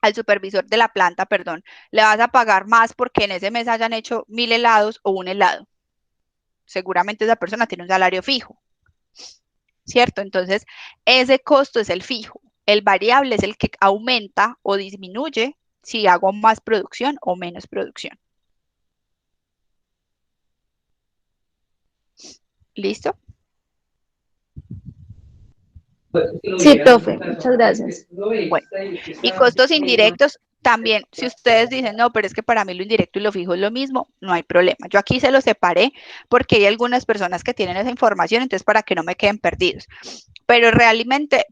al supervisor de la planta, perdón, le vas a pagar más porque en ese mes hayan hecho 1000 helados o un helado? Seguramente esa persona tiene un salario fijo, ¿cierto? Entonces, ese costo es el fijo. El variable es el que aumenta o disminuye si hago más producción o menos producción. ¿Listo? Sí, profe, muchas gracias. Bueno, y costos indirectos también, si ustedes dicen, no, pero es que para mí lo indirecto y lo fijo es lo mismo, no hay problema. Yo aquí se los separé porque hay algunas personas que tienen esa información, entonces para que no me queden perdidos. Pero realmente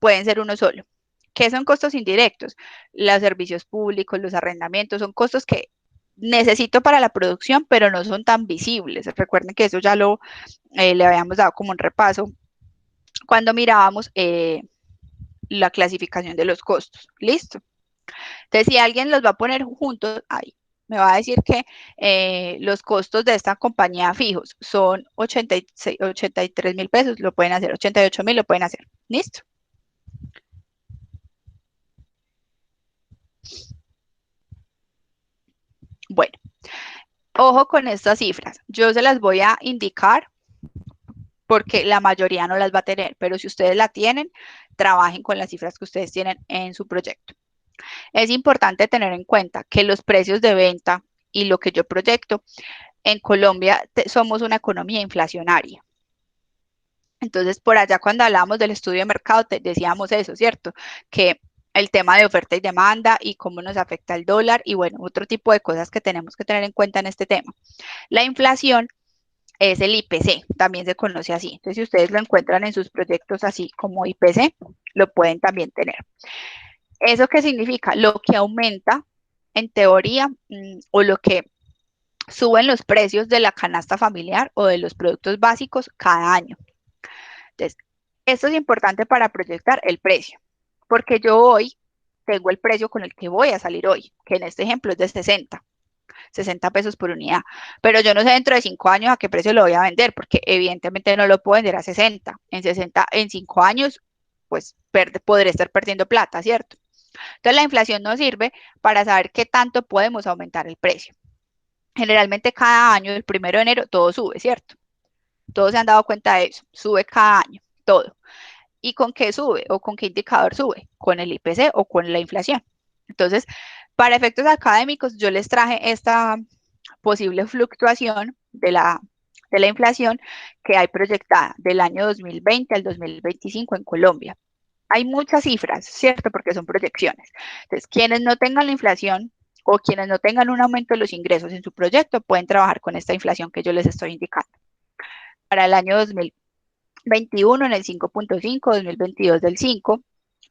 pueden ser uno solo. ¿Qué son costos indirectos? Los servicios públicos, los arrendamientos, son costos que necesito para la producción, pero no son tan visibles. Recuerden que eso ya le habíamos dado como un repaso cuando mirábamos la clasificación de los costos. ¿Listo? Entonces, si alguien los va a poner juntos, ahí me va a decir que los costos de esta compañía fijos son 83.000 pesos, lo pueden hacer, 88.000 lo pueden hacer. ¿Listo? Bueno, ojo con estas cifras. Yo se las voy a indicar porque la mayoría no las va a tener, pero si ustedes la tienen, trabajen con las cifras que ustedes tienen en su proyecto. Es importante tener en cuenta que los precios de venta y lo que yo proyecto, en Colombia somos una economía inflacionaria. Entonces, por allá cuando hablábamos del estudio de mercado, decíamos eso, ¿cierto? Que el tema de oferta y demanda y cómo nos afecta el dólar y bueno, otro tipo de cosas que tenemos que tener en cuenta en este tema. La inflación es el IPC, también se conoce así. Entonces, si ustedes lo encuentran en sus proyectos así como IPC, lo pueden también tener. ¿Eso qué significa? Lo que aumenta, en teoría, o lo que suben los precios de la canasta familiar o de los productos básicos cada año. Entonces, esto es importante para proyectar el precio, porque yo hoy tengo el precio con el que voy a salir hoy, que en este ejemplo es de 60 pesos por unidad, pero yo no sé dentro de 5 años a qué precio lo voy a vender, porque evidentemente no lo puedo vender a 60, en 5 años, pues podré estar perdiendo plata, ¿cierto? Entonces la inflación nos sirve para saber qué tanto podemos aumentar el precio. Generalmente cada año, el 1 de enero, todo sube, ¿cierto? Todos se han dado cuenta de eso, sube cada año, todo. ¿Y con qué sube o con qué indicador sube? Con el IPC o con la inflación. Entonces, para efectos académicos, yo les traje esta posible fluctuación de la inflación que hay proyectada del año 2020 al 2025 en Colombia. Hay muchas cifras, ¿cierto? Porque son proyecciones. Entonces, quienes no tengan la inflación o quienes no tengan un aumento de los ingresos en su proyecto pueden trabajar con esta inflación que yo les estoy indicando. Para el año 2021 en el 5.5, 2022 del 5,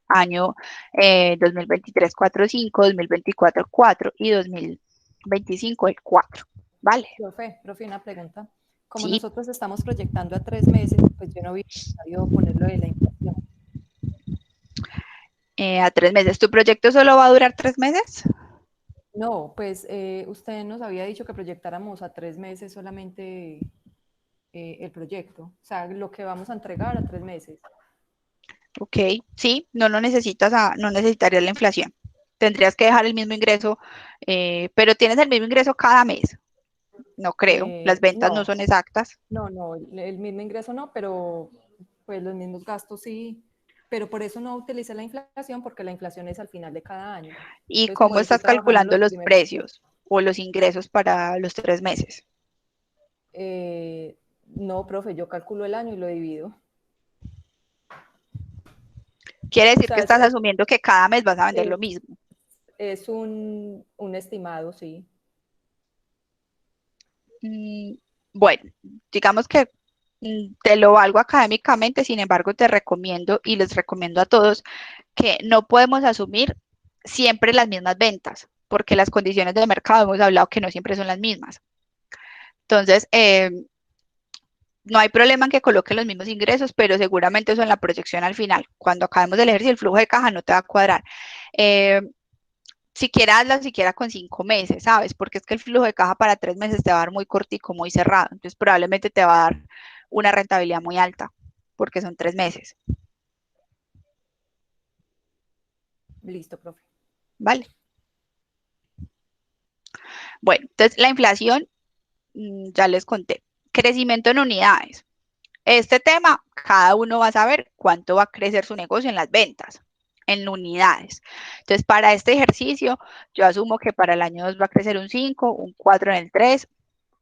año 2023 4.5, 2024 4 y 2025 el 4, ¿vale? Profe, una pregunta. Como Sí. nosotros estamos proyectando a 3 meses, pues yo no vi necesario ponerlo de la inflación. A 3 meses. ¿Tu proyecto solo va a durar 3 meses? No, pues usted nos había dicho que proyectáramos a 3 meses solamente el proyecto, o sea, lo que vamos a entregar a 3 meses. Ok, sí, no necesitarías la inflación. Tendrías que dejar el mismo ingreso, pero tienes el mismo ingreso cada mes. No creo, las ventas no son exactas. No, el mismo ingreso no, pero pues los mismos gastos sí, pero por eso no utilicé la inflación, porque la inflación es al final de cada año. ¿Y Entonces, cómo como estás estoy trabajando calculando los los primeros, precios o los ingresos para los 3 meses? no, profe, yo calculo el año y lo divido. Quiere decir O sea, que estás asumiendo que cada mes vas a vender lo mismo. Es un estimado, sí. Bueno, digamos que te lo valgo académicamente, sin embargo te recomiendo y les recomiendo a todos que no podemos asumir siempre las mismas ventas, porque las condiciones de mercado hemos hablado que no siempre son las mismas. Entonces, no hay problema en que coloquen los mismos ingresos, pero seguramente eso en la proyección al final, cuando acabemos del ejercicio, el flujo de caja no te va a cuadrar. Siquiera hazla siquiera con 5 meses, ¿sabes? Porque es que el flujo de caja para 3 meses te va a dar muy cortico, muy cerrado. Entonces probablemente te va a dar una rentabilidad muy alta, porque son 3 meses. Listo, profe. ¿Vale? Bueno, entonces la inflación, ya les conté. Crecimiento en unidades. Este tema, cada uno va a saber cuánto va a crecer su negocio en las ventas, en unidades. Entonces, para este ejercicio, yo asumo que para el año 2 va a crecer un 5, un 4 en el 3,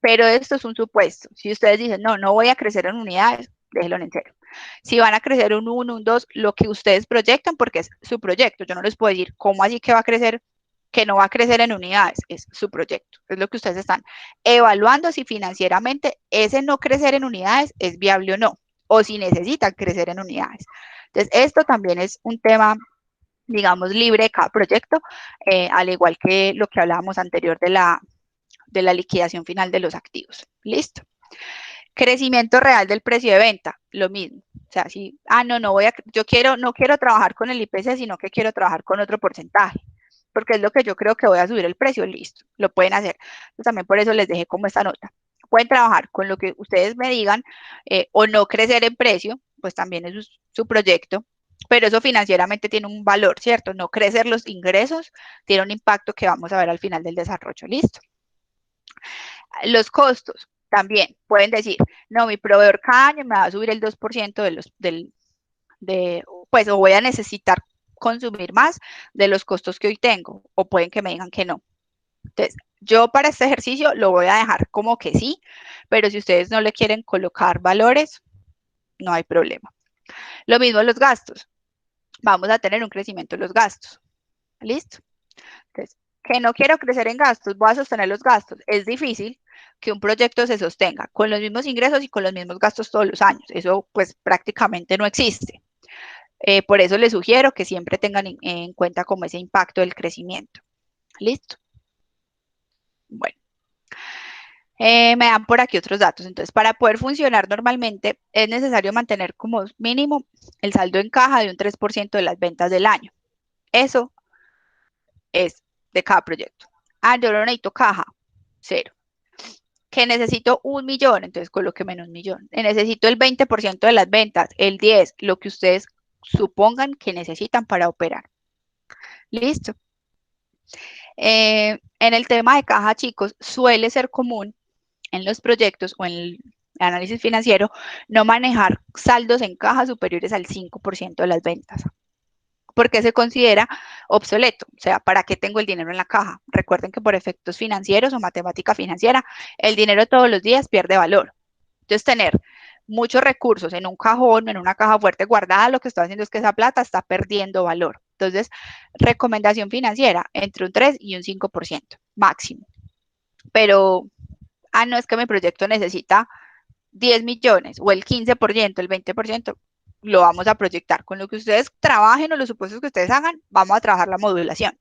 pero esto es un supuesto. Si ustedes dicen, no, no voy a crecer en unidades, déjenlo en 0. Si van a crecer un 1, un 2, lo que ustedes proyectan, porque es su proyecto, yo no les puedo decir cómo así que va a crecer, que no va a crecer en unidades, es su proyecto, es lo que ustedes están evaluando si financieramente ese no crecer en unidades es viable o no, o si necesitan crecer en unidades. Entonces, esto también es un tema, digamos, libre de cada proyecto, al igual que lo que hablábamos anterior de la liquidación final de los activos. Listo. Crecimiento real del precio de venta, lo mismo. O sea, si, no quiero trabajar con el IPC, sino que quiero trabajar con otro porcentaje, porque es lo que yo creo que voy a subir el precio, listo, lo pueden hacer. Entonces, también por eso les dejé como esta nota. Pueden trabajar con lo que ustedes me digan, o no crecer en precio, pues también es su proyecto, pero eso financieramente tiene un valor, ¿cierto? No crecer los ingresos tiene un impacto que vamos a ver al final del desarrollo, listo. Los costos también pueden decir, no, mi proveedor cada año me va a subir el 2% pues, o voy a necesitar consumir más de los costos que hoy tengo, o pueden que me digan que no. Entonces, yo para este ejercicio lo voy a dejar como que sí, pero si ustedes no le quieren colocar valores, no hay problema. Lo mismo los gastos. Vamos a tener un crecimiento en los gastos. ¿Listo? Entonces, que no quiero crecer en gastos, voy a sostener los gastos. Es difícil que un proyecto se sostenga con los mismos ingresos y con los mismos gastos todos los años. Eso pues prácticamente no existe. Por eso les sugiero que siempre tengan en cuenta como ese impacto del crecimiento. ¿Listo? Bueno. Me dan por aquí otros datos. Entonces, para poder funcionar normalmente es necesario mantener como mínimo el saldo en caja de un 3% de las ventas del año. Eso es de cada proyecto. Yo no necesito caja, 0. Que necesito 1.000.000, entonces coloque menos 1.000.000. Necesito el 20% de las ventas, el 10, lo que ustedes supongan que necesitan para operar. Listo. En el tema de caja, chicos, suele ser común en los proyectos o en el análisis financiero no manejar saldos en caja superiores al 5% de las ventas, porque se considera obsoleto. O sea, ¿para qué tengo el dinero en la caja? Recuerden que por efectos financieros o matemática financiera, el dinero todos los días pierde valor. Entonces, tener muchos recursos en un cajón, en una caja fuerte guardada, lo que está haciendo es que esa plata está perdiendo valor. Entonces, recomendación financiera, entre un 3 y un 5% máximo. Pero, no, es que mi proyecto necesita 10 millones o el 15%, el 20%, lo vamos a proyectar. Con lo que ustedes trabajen o los supuestos que ustedes hagan, vamos a trabajar la modulación.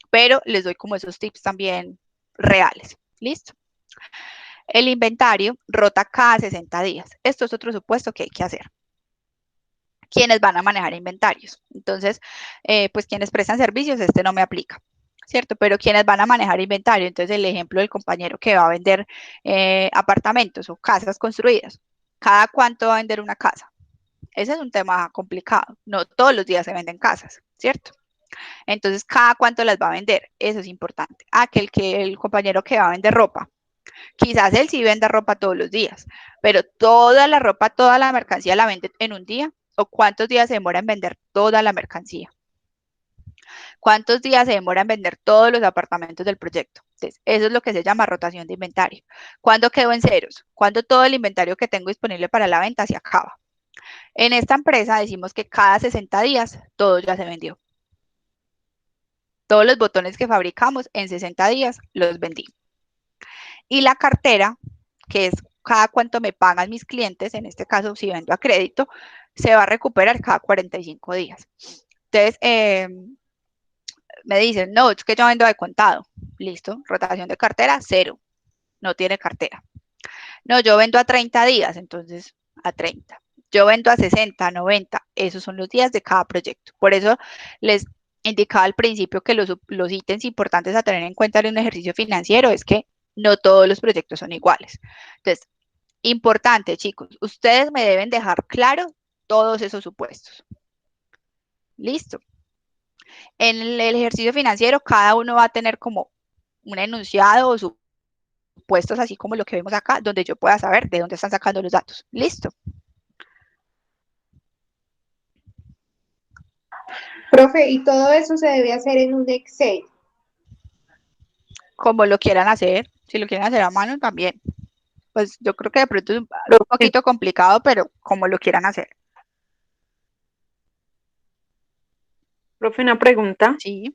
Pero les doy como esos tips también reales. ¿Listo? El inventario rota cada 60 días. Esto es otro supuesto que hay que hacer. ¿Quiénes van a manejar inventarios? Entonces, pues quienes prestan servicios, este no me aplica, ¿cierto? Pero quienes van a manejar inventario, entonces el ejemplo del compañero que va a vender apartamentos o casas construidas. ¿Cada cuánto va a vender una casa? Ese es un tema complicado. No todos los días se venden casas, ¿cierto? Entonces, ¿cada cuánto las va a vender? Eso es importante. El compañero que va a vender ropa. Quizás él sí venda ropa todos los días, pero toda la ropa, toda la mercancía la vende en un día. ¿O cuántos días se demora en vender toda la mercancía? ¿Cuántos días se demora en vender todos los apartamentos del proyecto? Entonces, eso es lo que se llama rotación de inventario. ¿Cuándo quedo en ceros? Cuando todo el inventario que tengo disponible para la venta se acaba. En esta empresa decimos que cada 60 días todo ya se vendió. Todos los botones que fabricamos en 60 días los vendí. Y la cartera, que es cada cuánto me pagan mis clientes, en este caso si vendo a crédito, se va a recuperar cada 45 días. Entonces, me dicen, no, es que yo vendo de contado. Listo, rotación de cartera, 0. No tiene cartera. No, yo vendo a 30 días, entonces a 30. Yo vendo a 60, 90. Esos son los días de cada proyecto. Por eso les indicaba al principio que los ítems importantes a tener en cuenta en un ejercicio financiero es que no todos los proyectos son iguales. Entonces, importante, chicos, ustedes me deben dejar claro todos esos supuestos. Listo. En el ejercicio financiero, cada uno va a tener como un enunciado o supuestos, así como lo que vemos acá, donde yo pueda saber de dónde están sacando los datos. Listo. Profe, y todo eso se debe hacer en un Excel. Como lo quieran hacer, si lo quieren hacer a mano también. Pues yo creo que de pronto es un poquito complicado, pero como lo quieran hacer. Profe, una pregunta. Sí.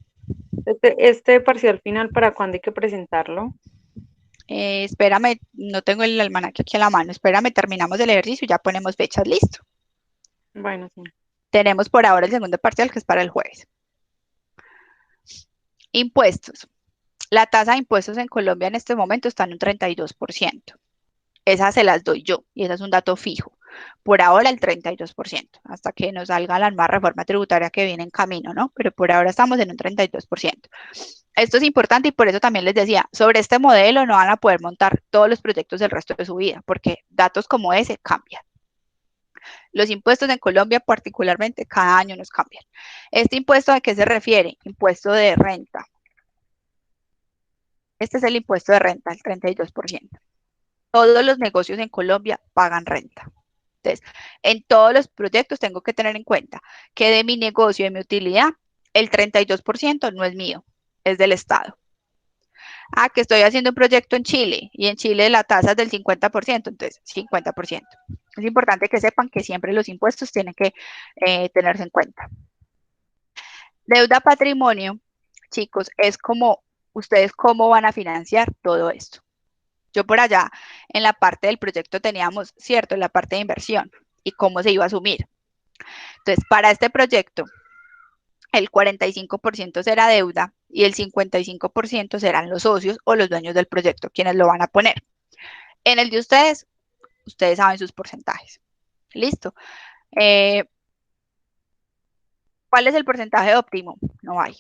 Este parcial final, ¿para cuándo hay que presentarlo? Espérame, no tengo el almanaque aquí a la mano. Espérame, terminamos el ejercicio y ya ponemos fechas. Listo. Bueno, sí. Tenemos por ahora el segundo parcial que es para el jueves. Impuestos. La tasa de impuestos en Colombia en este momento está en un 32%. Esas se las doy yo y ese es un dato fijo. Por ahora el 32%, hasta que nos salga la nueva reforma tributaria que viene en camino, ¿no? Pero por ahora estamos en un 32%. Esto es importante y por eso también les decía, sobre este modelo no van a poder montar todos los proyectos del resto de su vida, porque datos como ese cambian. Los impuestos en Colombia particularmente cada año nos cambian. ¿Este impuesto a qué se refiere? Impuesto de renta. Este es el impuesto de renta, el 32%. Todos los negocios en Colombia pagan renta. Entonces, en todos los proyectos tengo que tener en cuenta que de mi negocio, de mi utilidad, el 32% no es mío, es del Estado. Ah, que estoy haciendo un proyecto en Chile y en Chile la tasa es del 50%, entonces 50%. Es importante que sepan que siempre los impuestos tienen que tenerse en cuenta. Deuda patrimonio, chicos, es como ustedes cómo van a financiar todo esto. Yo por allá en la parte del proyecto teníamos, cierto, la parte de inversión y cómo se iba a asumir. Entonces, para este proyecto, el 45% será deuda y el 55% serán los socios o los dueños del proyecto quienes lo van a poner. En el de ustedes, ustedes saben sus porcentajes. Listo. ¿Cuál es el porcentaje óptimo? No hay.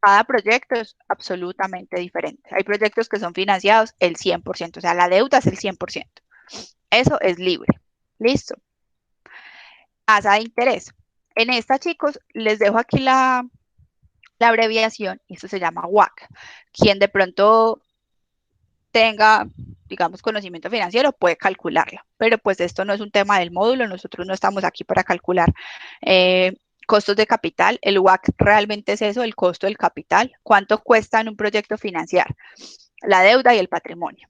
Cada proyecto es absolutamente diferente. Hay proyectos que son financiados el 100%, o sea, la deuda es el 100%. Eso es libre. Listo. Tasa de interés. En esta, chicos, les dejo aquí la abreviación, y esto se llama WACC. Quien de pronto tenga, digamos, conocimiento financiero puede calcularla, pero pues esto no es un tema del módulo, nosotros no estamos aquí para calcular costos de capital. El WACC realmente es eso, el costo del capital, cuánto cuesta en un proyecto financiar, la deuda y el patrimonio.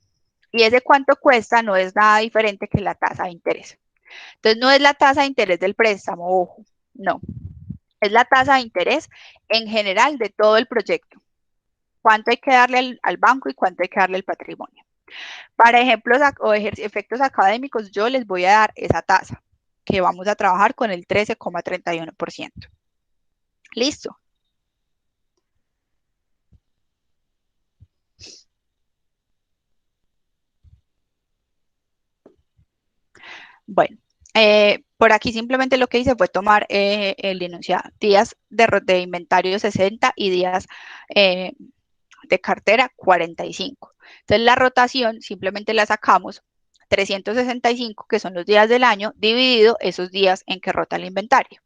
Y ese cuánto cuesta no es nada diferente que la tasa de interés. Entonces no es la tasa de interés del préstamo, ojo, no. Es la tasa de interés en general de todo el proyecto. Cuánto hay que darle al banco y cuánto hay que darle al patrimonio. Para ejemplos o efectos académicos, yo les voy a dar esa tasa, que vamos a trabajar con el 13,31%. Listo. Bueno, por aquí simplemente lo que hice fue tomar el enunciado, días de inventario 60 y días de cartera 45. Entonces la rotación simplemente la sacamos 365, que son los días del año, dividido esos días en que rota el inventario.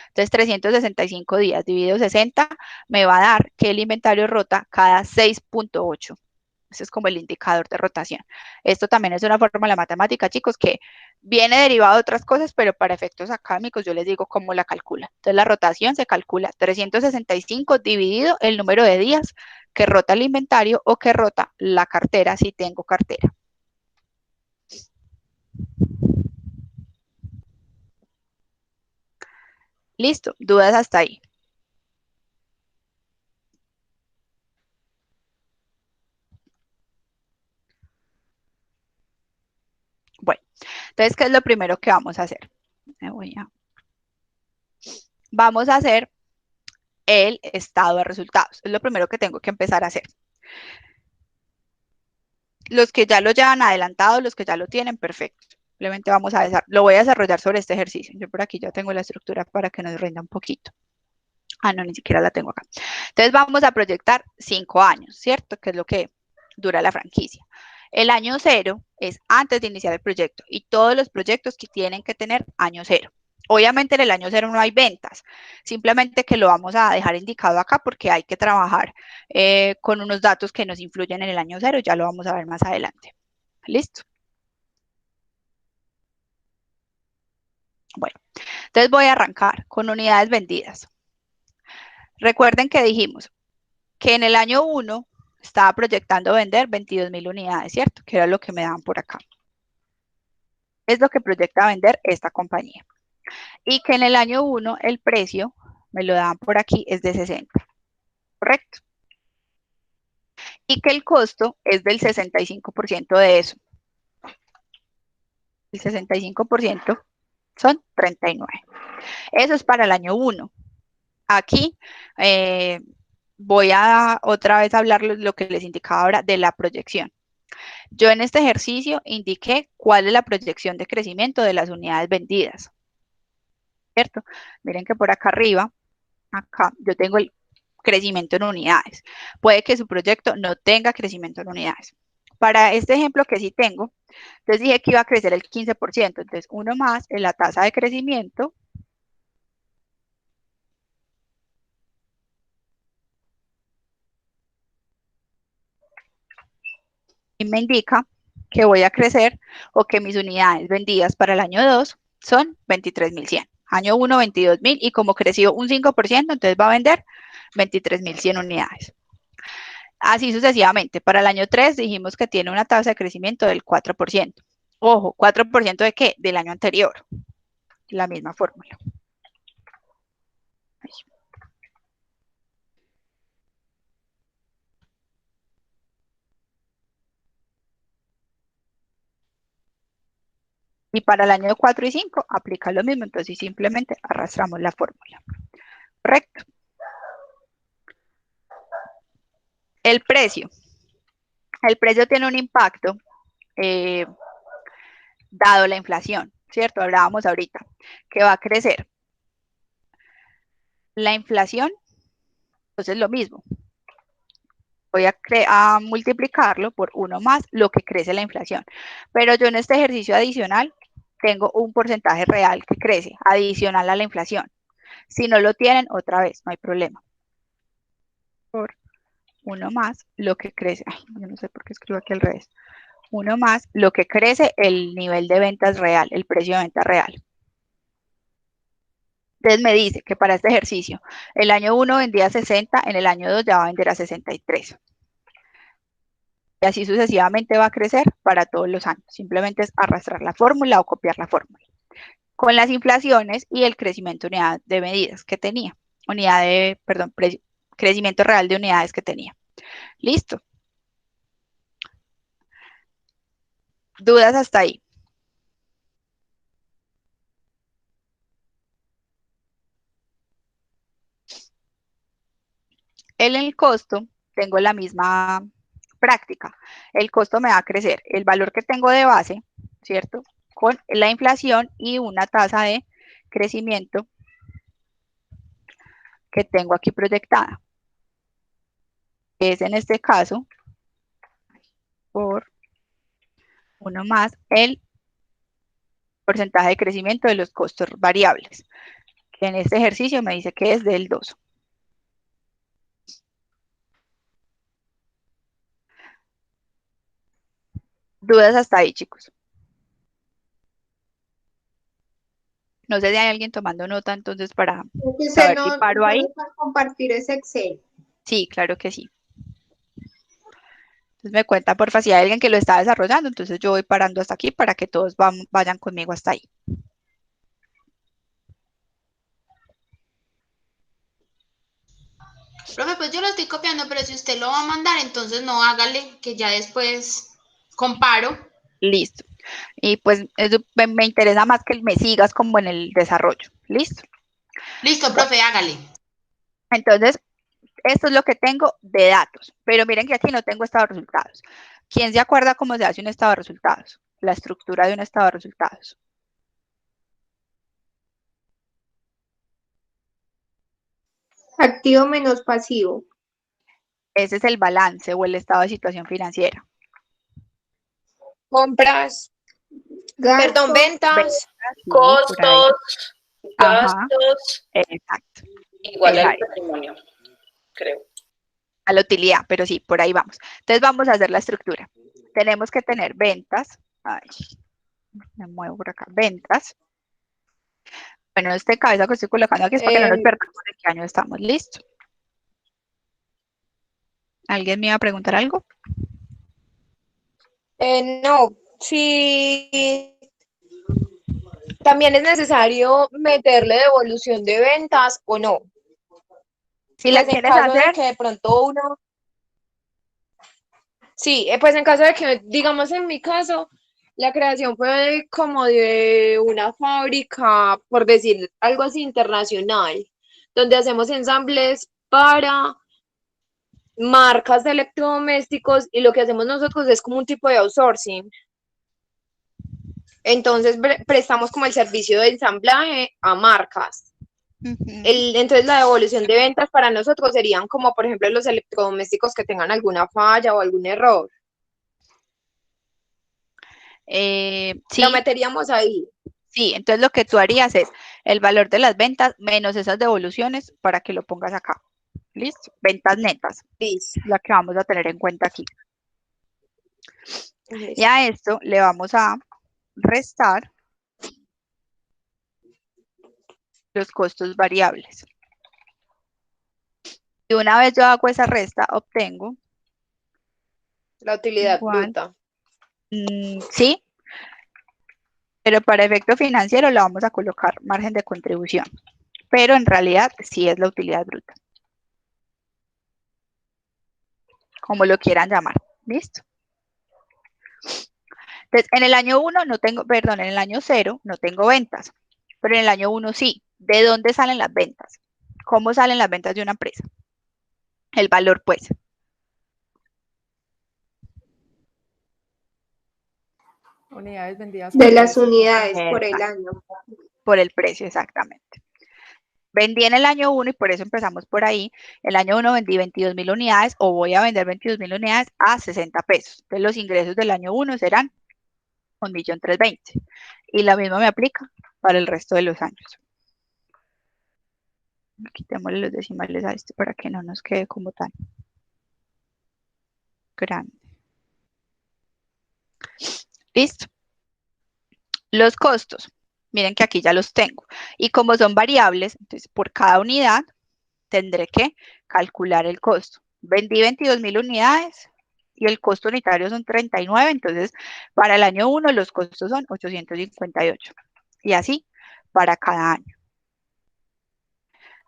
Entonces 365 días dividido 60 me va a dar que el inventario rota cada 6.8. Ese es como el indicador de rotación. Esto también es una forma de la matemática, chicos, que viene derivado de otras cosas, pero para efectos académicos yo les digo cómo la calcula. Entonces la rotación se calcula 365 dividido el número de días que rota el inventario o que rota la cartera si tengo cartera. Listo, dudas hasta ahí. Bueno, entonces, ¿qué es lo primero que vamos a hacer? Vamos a hacer el estado de resultados. Es lo primero que tengo que empezar a hacer. Los que ya lo llevan adelantado, los que ya lo tienen, perfecto. Simplemente vamos a lo voy a desarrollar sobre este ejercicio. Yo por aquí ya tengo la estructura para que nos rinda un poquito. Ah, no, ni siquiera la tengo acá. Entonces vamos a proyectar 5 años, ¿cierto? Que es lo que dura la franquicia. El año 0 es antes de iniciar el proyecto y todos los proyectos que tienen que tener año 0. Obviamente en el año 0 no hay ventas, simplemente que lo vamos a dejar indicado acá porque hay que trabajar con unos datos que nos influyen en el año 0, ya lo vamos a ver más adelante. ¿Listo? Bueno, entonces voy a arrancar con unidades vendidas. Recuerden que dijimos que en el año 1 estaba proyectando vender 22.000 unidades, ¿cierto? Que era lo que me daban por acá. Es lo que proyecta vender esta compañía. Y que en el año 1 el precio, me lo daban por aquí, es de 60. ¿Correcto? y que el costo es del 65% de eso. El 65% son 39. Eso es para el año 1. Aquí voy a otra vez hablar lo que les indicaba ahora de la proyección. Yo en este ejercicio indiqué cuál es la proyección de crecimiento de las unidades vendidas, ¿cierto? Miren que por acá arriba, acá, yo tengo el crecimiento en unidades. Puede que su proyecto no tenga crecimiento en unidades. Para este ejemplo que sí tengo, entonces dije que iba a crecer el 15%, entonces 1 más en la tasa de crecimiento y me indica que voy a crecer o que mis unidades vendidas para el año 2 son 23.100. Año 1, 22.000 y como creció un 5%, entonces va a vender 23.100 unidades. Así sucesivamente. Para el año 3 dijimos que tiene una tasa de crecimiento del 4%. Ojo, ¿4% de qué? Del año anterior. La misma fórmula. Y para el año 4 y 5 aplica lo mismo, entonces simplemente arrastramos la fórmula. Correcto. El precio. El precio tiene un impacto dado la inflación, ¿cierto? Hablábamos ahorita que va a crecer. La inflación, entonces lo mismo. Voy a multiplicarlo por 1 más lo que crece la inflación. Pero yo en este ejercicio adicional tengo un porcentaje real que crece, adicional a la inflación. Si no lo tienen, otra vez, no hay problema. Por 1 más lo que crece. Ay, yo no sé por qué escribo aquí al revés. 1 más lo que crece el nivel de ventas real, el precio de venta real. Entonces me dice que para este ejercicio, el año 1 vendía 60, en el año 2 ya va a vender a 63. Y así sucesivamente va a crecer para todos los años. Simplemente es arrastrar la fórmula o copiar la fórmula. Con las inflaciones y el crecimiento de unidad de medidas que tenía. Crecimiento real de unidades que tenía. Listo. ¿Dudas hasta ahí? En el costo tengo la misma práctica. El costo me va a crecer el valor que tengo de base, ¿cierto? Con la inflación y una tasa de crecimiento que tengo aquí proyectada. Es en este caso por 1 más el porcentaje de crecimiento de los costos variables, que en este ejercicio me dice que es del 2. ¿Dudas hasta ahí, chicos? No sé si hay alguien tomando nota entonces para saber si paro ahí. Compartir ese Excel. Sí, claro que sí. Entonces me cuenta porfa si hay alguien que lo está desarrollando, entonces yo voy parando hasta aquí para que todos vayan conmigo hasta ahí. Profe, pues yo lo estoy copiando, pero si usted lo va a mandar, entonces no hágale, que ya después comparo. Listo. Y pues eso me interesa más que me sigas como en el desarrollo. ¿Listo? Listo, profe, hágale. Entonces, esto es lo que tengo de datos, pero miren que aquí no tengo estado de resultados. ¿Quién se acuerda cómo se hace un estado de resultados? La estructura de un estado de resultados. Activo menos pasivo. Ese es el balance o el estado de situación financiera. Compras, perdón, ventas, Sí, por ahí. costos, Ajá, gastos, exacto. igual Esa al es, patrimonio, creo. a la utilidad, pero sí, por ahí vamos. Entonces vamos a hacer la estructura. Tenemos que tener ventas. Ay, me muevo por acá. Ventas. Bueno, este cabeza que estoy colocando aquí es para que no nos perdamos de qué año estamos. ¿Listo? ¿Alguien me iba a preguntar algo? No, si también es necesario meterle devolución de ventas o no. Si la Pues en quieres caso de hacer, que de pronto uno, Sí, pues en caso de que, digamos en mi caso, la creación fue como de una fábrica, por decir algo así, internacional, donde hacemos ensambles para marcas de electrodomésticos y lo que hacemos nosotros es como un tipo de outsourcing. Entonces prestamos como el servicio de ensamblaje a marcas. Entonces la devolución de ventas para nosotros serían como, por ejemplo, los electrodomésticos que tengan alguna falla o algún error. Lo Sí, meteríamos ahí. sí, entonces lo que tú harías es el valor de las ventas menos esas devoluciones para que lo pongas acá. ¿Listo? Ventas netas, Listo. la que vamos a tener en cuenta aquí. Y Listo. a esto le vamos a restar los costos variables. Y una vez yo hago esa resta, obtengo La utilidad igual, bruta. sí, pero para efecto financiero le vamos a colocar margen de contribución. Pero en realidad sí es la utilidad bruta. Como lo quieran llamar. ¿Listo? Entonces, en el año 1 no tengo, perdón, en el año 0 no tengo ventas, pero en el año 1 sí. ¿De dónde salen las ventas? ¿Cómo salen las ventas de una empresa? El valor, pues, Unidades vendidas De por las precio. unidades por el año. por el precio, exactamente. Vendí en el año 1 y por eso empezamos por ahí. El año 1 vendí 22.000 unidades o voy a vender 22.000 unidades a 60 pesos. Entonces, los ingresos del año 1 serán 1.320.000. Y la misma me aplica para el resto de los años. Quitémosle los decimales a este para que no nos quede como tan grande. Listo. Los costos. Miren que aquí ya los tengo. Y como son variables, entonces por cada unidad tendré que calcular el costo. Vendí 22.000 unidades y el costo unitario son 39, entonces para el año 1 los costos son 858. Y así para cada año.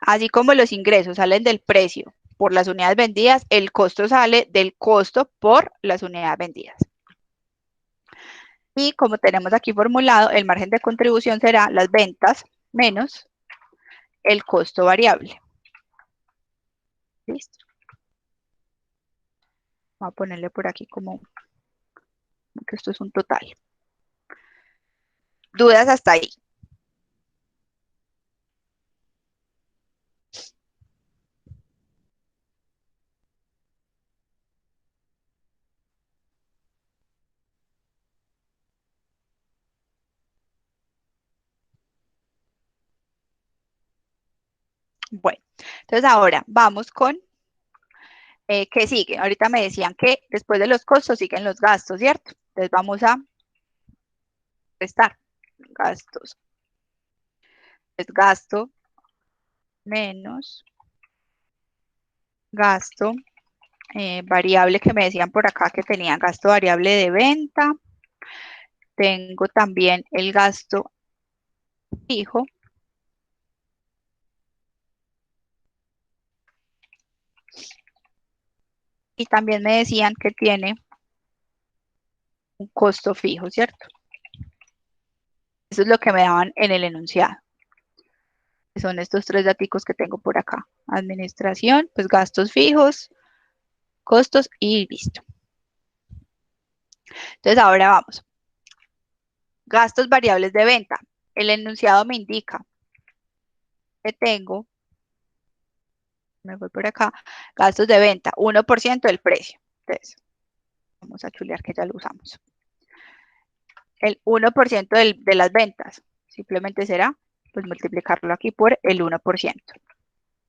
Así como los ingresos salen del precio por las unidades vendidas, el costo sale del costo por las unidades vendidas. Y como tenemos aquí formulado, el margen de contribución será las ventas menos el costo variable. ¿Listo? Voy a ponerle por aquí como que esto es un total. ¿Dudas hasta ahí? Bueno, entonces ahora vamos con ¿qué sigue? Ahorita me decían que después de los costos siguen los gastos, ¿cierto? Entonces vamos a restar gastos. Es gasto menos gasto variable que me decían por acá que tenían gasto variable de venta. Tengo también el gasto fijo. Y también me decían que tiene un costo fijo, ¿cierto? Eso es lo que me daban en el enunciado. Son estos tres daticos que tengo por acá. Administración, pues gastos fijos, costos y listo. Entonces ahora vamos. Gastos variables de venta. El enunciado me indica que tengo, me voy por acá, gastos de venta, 1% del precio. Entonces, vamos a chulear que ya lo usamos. El 1% de las ventas simplemente será pues multiplicarlo aquí por el 1%.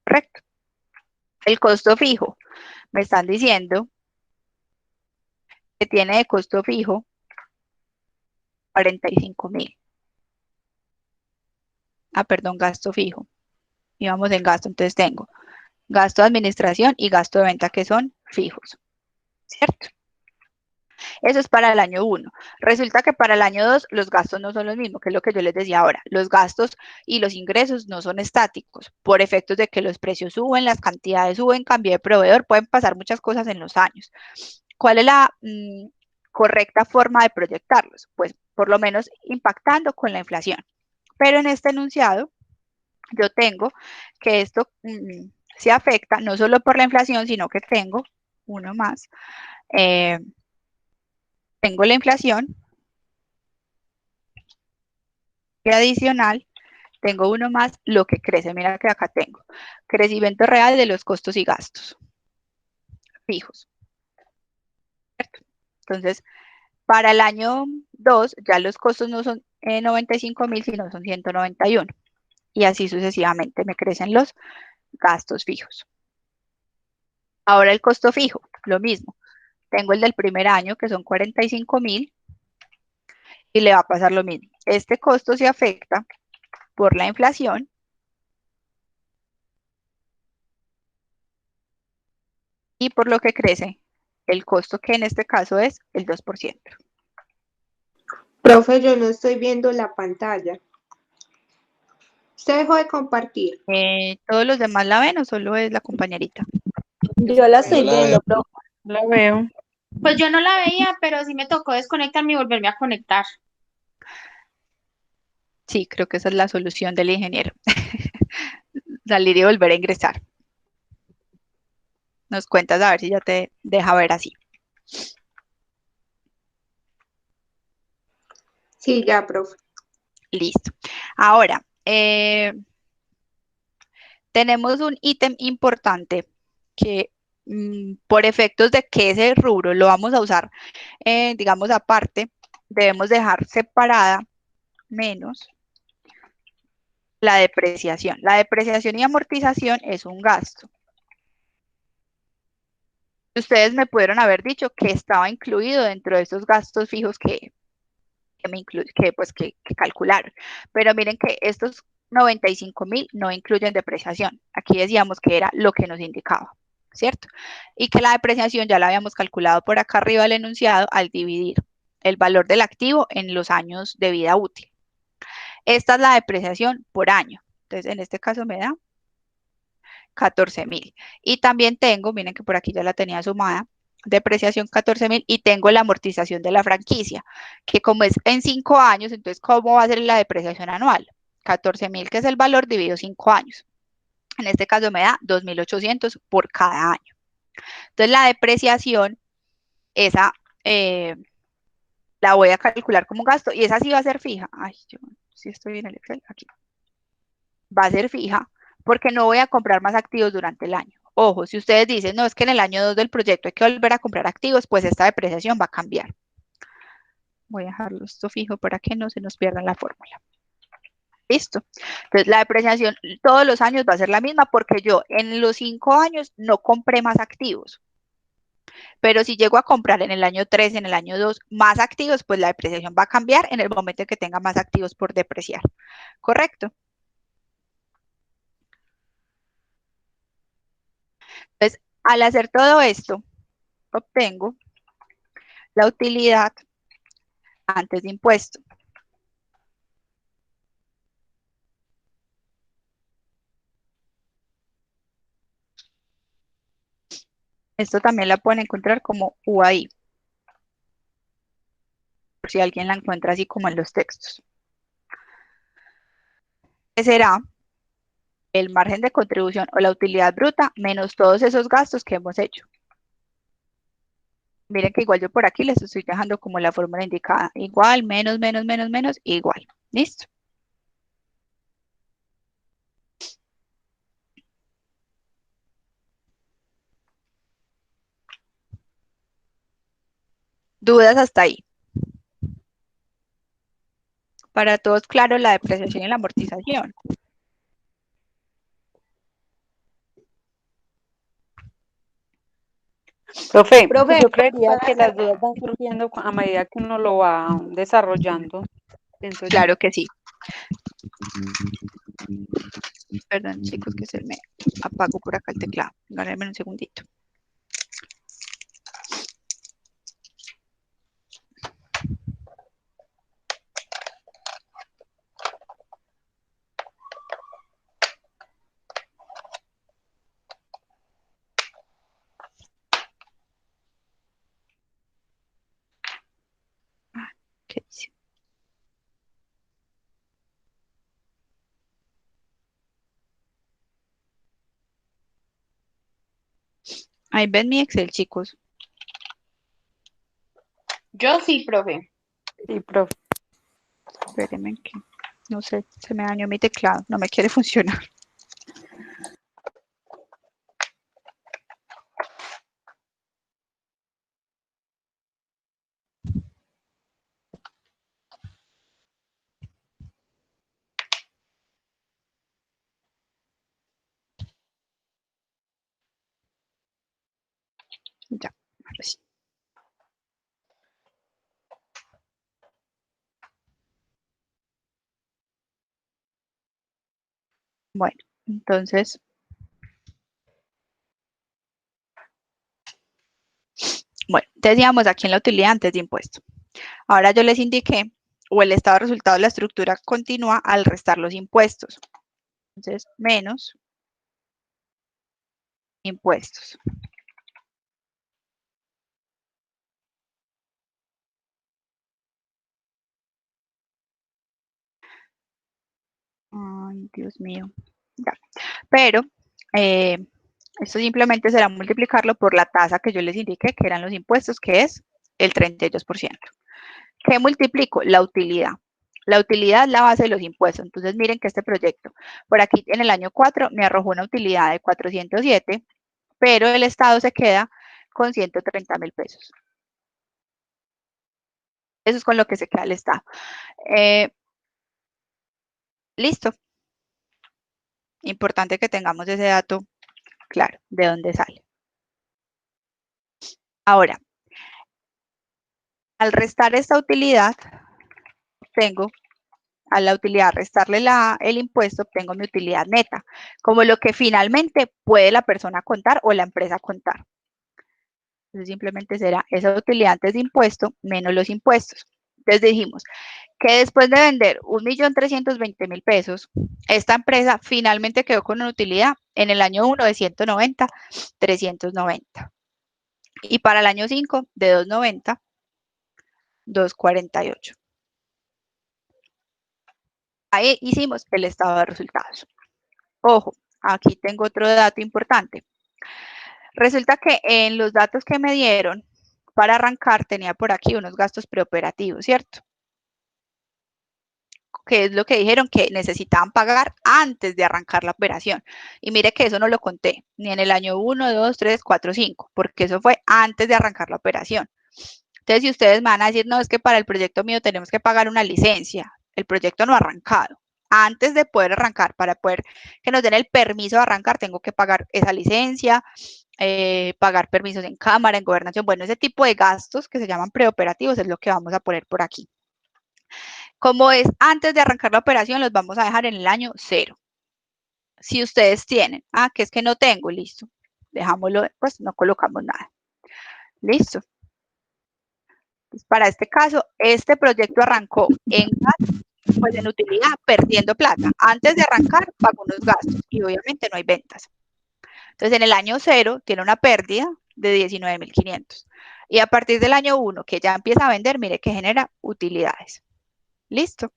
Correcto. El costo fijo, me están diciendo que tiene de costo fijo 45.000. Ah, perdón, gasto fijo. Y vamos en gasto, entonces tengo gasto de administración y gasto de venta que son fijos, ¿cierto? Eso es para el año 1. Resulta que para el año 2 los gastos no son los mismos, que es lo que yo les decía ahora. Los gastos y los ingresos no son estáticos. Por efectos de que los precios suben, las cantidades suben, cambio de proveedor, pueden pasar muchas cosas en los años. ¿Cuál es la correcta forma de proyectarlos? Pues por lo menos impactando con la inflación. Pero en este enunciado yo tengo que esto se afecta no solo por la inflación, sino que tengo uno más. Tengo la inflación y adicional tengo uno más, lo que crece. Mira que acá tengo crecimiento real de los costos y gastos fijos. ¿Cierto? Entonces, para el año 2 ya los costos no son 95.000, sino son 191. Y así sucesivamente me crecen los gastos fijos. Ahora el costo fijo, lo mismo. Tengo el del primer año, que son 45.000, y le va a pasar lo mismo. Este costo se afecta por la inflación y por lo que crece el costo, que en este caso es el 2%. Profe, yo no estoy viendo la pantalla. ¿Usted dejó de compartir? ¿Todos los demás la ven o solo es la compañerita? Yo la estoy Yo la viendo, veo. profe. Lo veo. Pues yo no la veía, pero sí me tocó desconectarme y volverme a conectar. Sí, creo que esa es la solución del ingeniero. Salir y volver a ingresar. Nos cuentas a ver si ya te deja ver así. Sí, ya, profe. Listo. Ahora, tenemos un ítem importante que por efectos de que ese rubro lo vamos a usar, digamos, aparte, debemos dejar separada menos la depreciación. La depreciación y amortización es un gasto. Ustedes me pudieron haber dicho que estaba incluido dentro de esos gastos fijos que calcularon. Pero miren que estos 95.000 no incluyen depreciación. Aquí decíamos que era lo que nos indicaba, ¿cierto? Y que la depreciación ya la habíamos calculado por acá arriba del enunciado al dividir el valor del activo en los años de vida útil. Esta es la depreciación por año. Entonces, en este caso me da 14.000. Y también tengo, miren que por aquí ya la tenía sumada, depreciación 14.000 y tengo la amortización de la franquicia, que como es en 5 años, entonces ¿cómo va a ser la depreciación anual? 14.000, que es el valor, dividido 5 años. En este caso me da 2.800 por cada año. Entonces la depreciación, esa la voy a calcular como un gasto y esa sí va a ser fija. Ay, yo sí estoy en el Excel, aquí. Va a ser fija porque no voy a comprar más activos durante el año. Ojo, si ustedes dicen, no, es que en el año 2 del proyecto hay que volver a comprar activos, pues esta depreciación va a cambiar. Voy a dejarlo esto fijo para que no se nos pierda la fórmula. Listo. Entonces, la depreciación todos los años va a ser la misma porque yo en los 5 años no compré más activos. Pero si llego a comprar en el año 3, en el año 2, más activos, pues la depreciación va a cambiar en el momento en que tenga más activos por depreciar. ¿Correcto? Entonces, al hacer todo esto, obtengo la utilidad antes de impuesto. Esto también la pueden encontrar como UAI, por si alguien la encuentra así como en los textos. ¿Qué será? El margen de contribución o la utilidad bruta menos todos esos gastos que hemos hecho. Miren que igual yo por aquí les estoy dejando como la fórmula indicada. Igual, menos, menos, menos, menos, igual. ¿Listo? ¿Dudas hasta ahí? Para todos, claro, la depreciación y la amortización. Profe, Profe, yo creería ¿puedo que hacer? las dudas van surgiendo a medida que uno lo va desarrollando, pienso yo. Claro que sí. Perdón, chicos, que se me apagó por acá el teclado. Dame un segundito. Ahí ven mi Excel, chicos. Yo sí, profe. Sí, profe. Espérenme que, no sé, se me dañó mi teclado, no me quiere funcionar. Ya, ahora sí. Bueno, entonces, bueno, decíamos aquí en la utilidad antes de impuesto. Ahora yo les indiqué, o el estado de resultados de la estructura continúa al restar los impuestos. Entonces, menos impuestos. Ay, Dios mío. Ya. Pero, esto simplemente será multiplicarlo por la tasa que yo les indiqué, que eran los impuestos, que es el 32%. ¿Qué multiplico? La utilidad. La utilidad es la base de los impuestos. Entonces, miren que este proyecto, por aquí en el año 4, me arrojó una utilidad de 407, pero el Estado se queda con 130.000 pesos. Eso es con lo que se queda el Estado. Listo. Importante que tengamos ese dato claro, de dónde sale. Ahora, al restar esta utilidad, tengo a la utilidad restarle el impuesto, obtengo mi utilidad neta, como lo que finalmente puede la persona contar o la empresa contar. Entonces simplemente será esa utilidad antes de impuesto menos los impuestos. Entonces dijimos que después de vender 1.320.000 pesos, esta empresa finalmente quedó con una utilidad en el año 1 de 190, 390. Y para el año 5 de 290, 248. Ahí hicimos el estado de resultados. Ojo, aquí tengo otro dato importante. Resulta que en los datos que me dieron, para arrancar tenía por aquí unos gastos preoperativos, ¿cierto? Que es lo que dijeron que necesitaban pagar antes de arrancar la operación. Y mire que eso no lo conté, ni en el año 1, 2, 3, 4, 5, porque eso fue antes de arrancar la operación. Entonces, si ustedes me van a decir, no, es que para el proyecto mío tenemos que pagar una licencia, el proyecto no ha arrancado. Antes de poder arrancar, para poder que nos den el permiso de arrancar, tengo que pagar esa licencia, pagar permisos en cámara, en gobernación. Bueno, ese tipo de gastos que se llaman preoperativos es lo que vamos a poner por aquí. Como es antes de arrancar la operación, los vamos a dejar en el año 0. Si ustedes tienen, que es que no tengo, listo. Dejámoslo, pues no colocamos nada. Listo. Entonces, para este caso, este proyecto arrancó en gastos, pues en utilidad, perdiendo plata. Antes de arrancar, pagó unos gastos y obviamente no hay ventas. Entonces, en el año 0 tiene una pérdida de 19.500. Y a partir del año 1, que ya empieza a vender, mire que genera utilidades. Listo.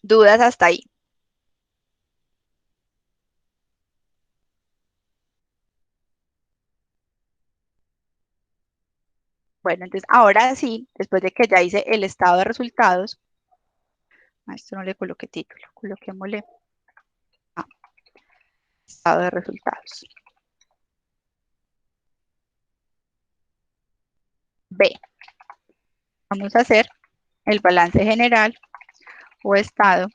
¿Dudas hasta ahí? Bueno, entonces ahora sí, después de que ya hice el estado de resultados, a esto no le coloqué título, coloquémosle estado de resultados. B. Vamos a hacer el balance general o estado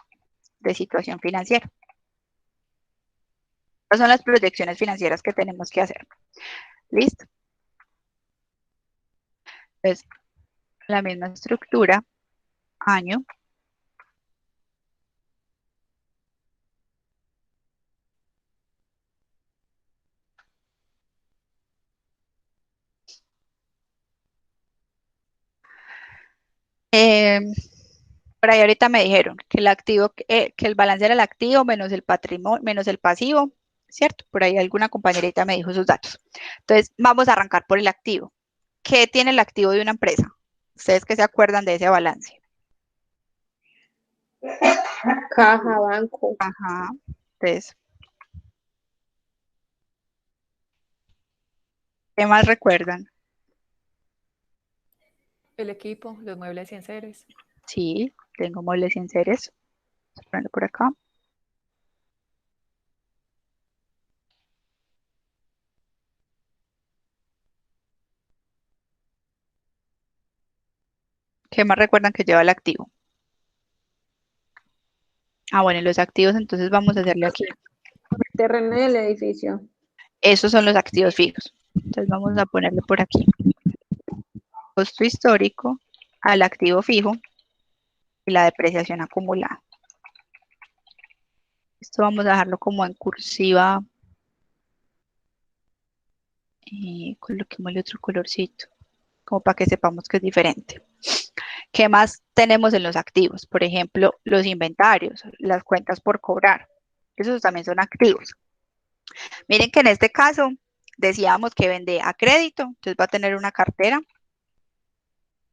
de situación financiera. Estas son las proyecciones financieras que tenemos que hacer. ¿Listo? Entonces, la misma estructura, año, por ahí ahorita me dijeron que el activo, que el balance era el activo menos el patrimonio, menos el pasivo, ¿cierto? Por ahí alguna compañerita me dijo sus datos. Entonces, vamos a arrancar por el activo. ¿Qué tiene el activo de una empresa? Ustedes que se acuerdan de ese balance. Caja, banco. Ajá. Entonces, ¿qué más recuerdan? El equipo, los muebles y enseres. Sí, tengo muebles y enseres. Voy a ponerlo por acá. ¿Qué más recuerdan que lleva el activo? Ah, bueno, los activos, entonces vamos a hacerle aquí. Terreno del edificio. Esos son los activos fijos. Entonces vamos a ponerle por aquí. Costo histórico al activo fijo y la depreciación acumulada. Esto vamos a dejarlo como en cursiva. Coloquémosle otro colorcito, como para que sepamos que es diferente. ¿Qué más tenemos en los activos? Por ejemplo, los inventarios, las cuentas por cobrar. Esos también son activos. Miren que en este caso decíamos que vende a crédito, entonces va a tener una cartera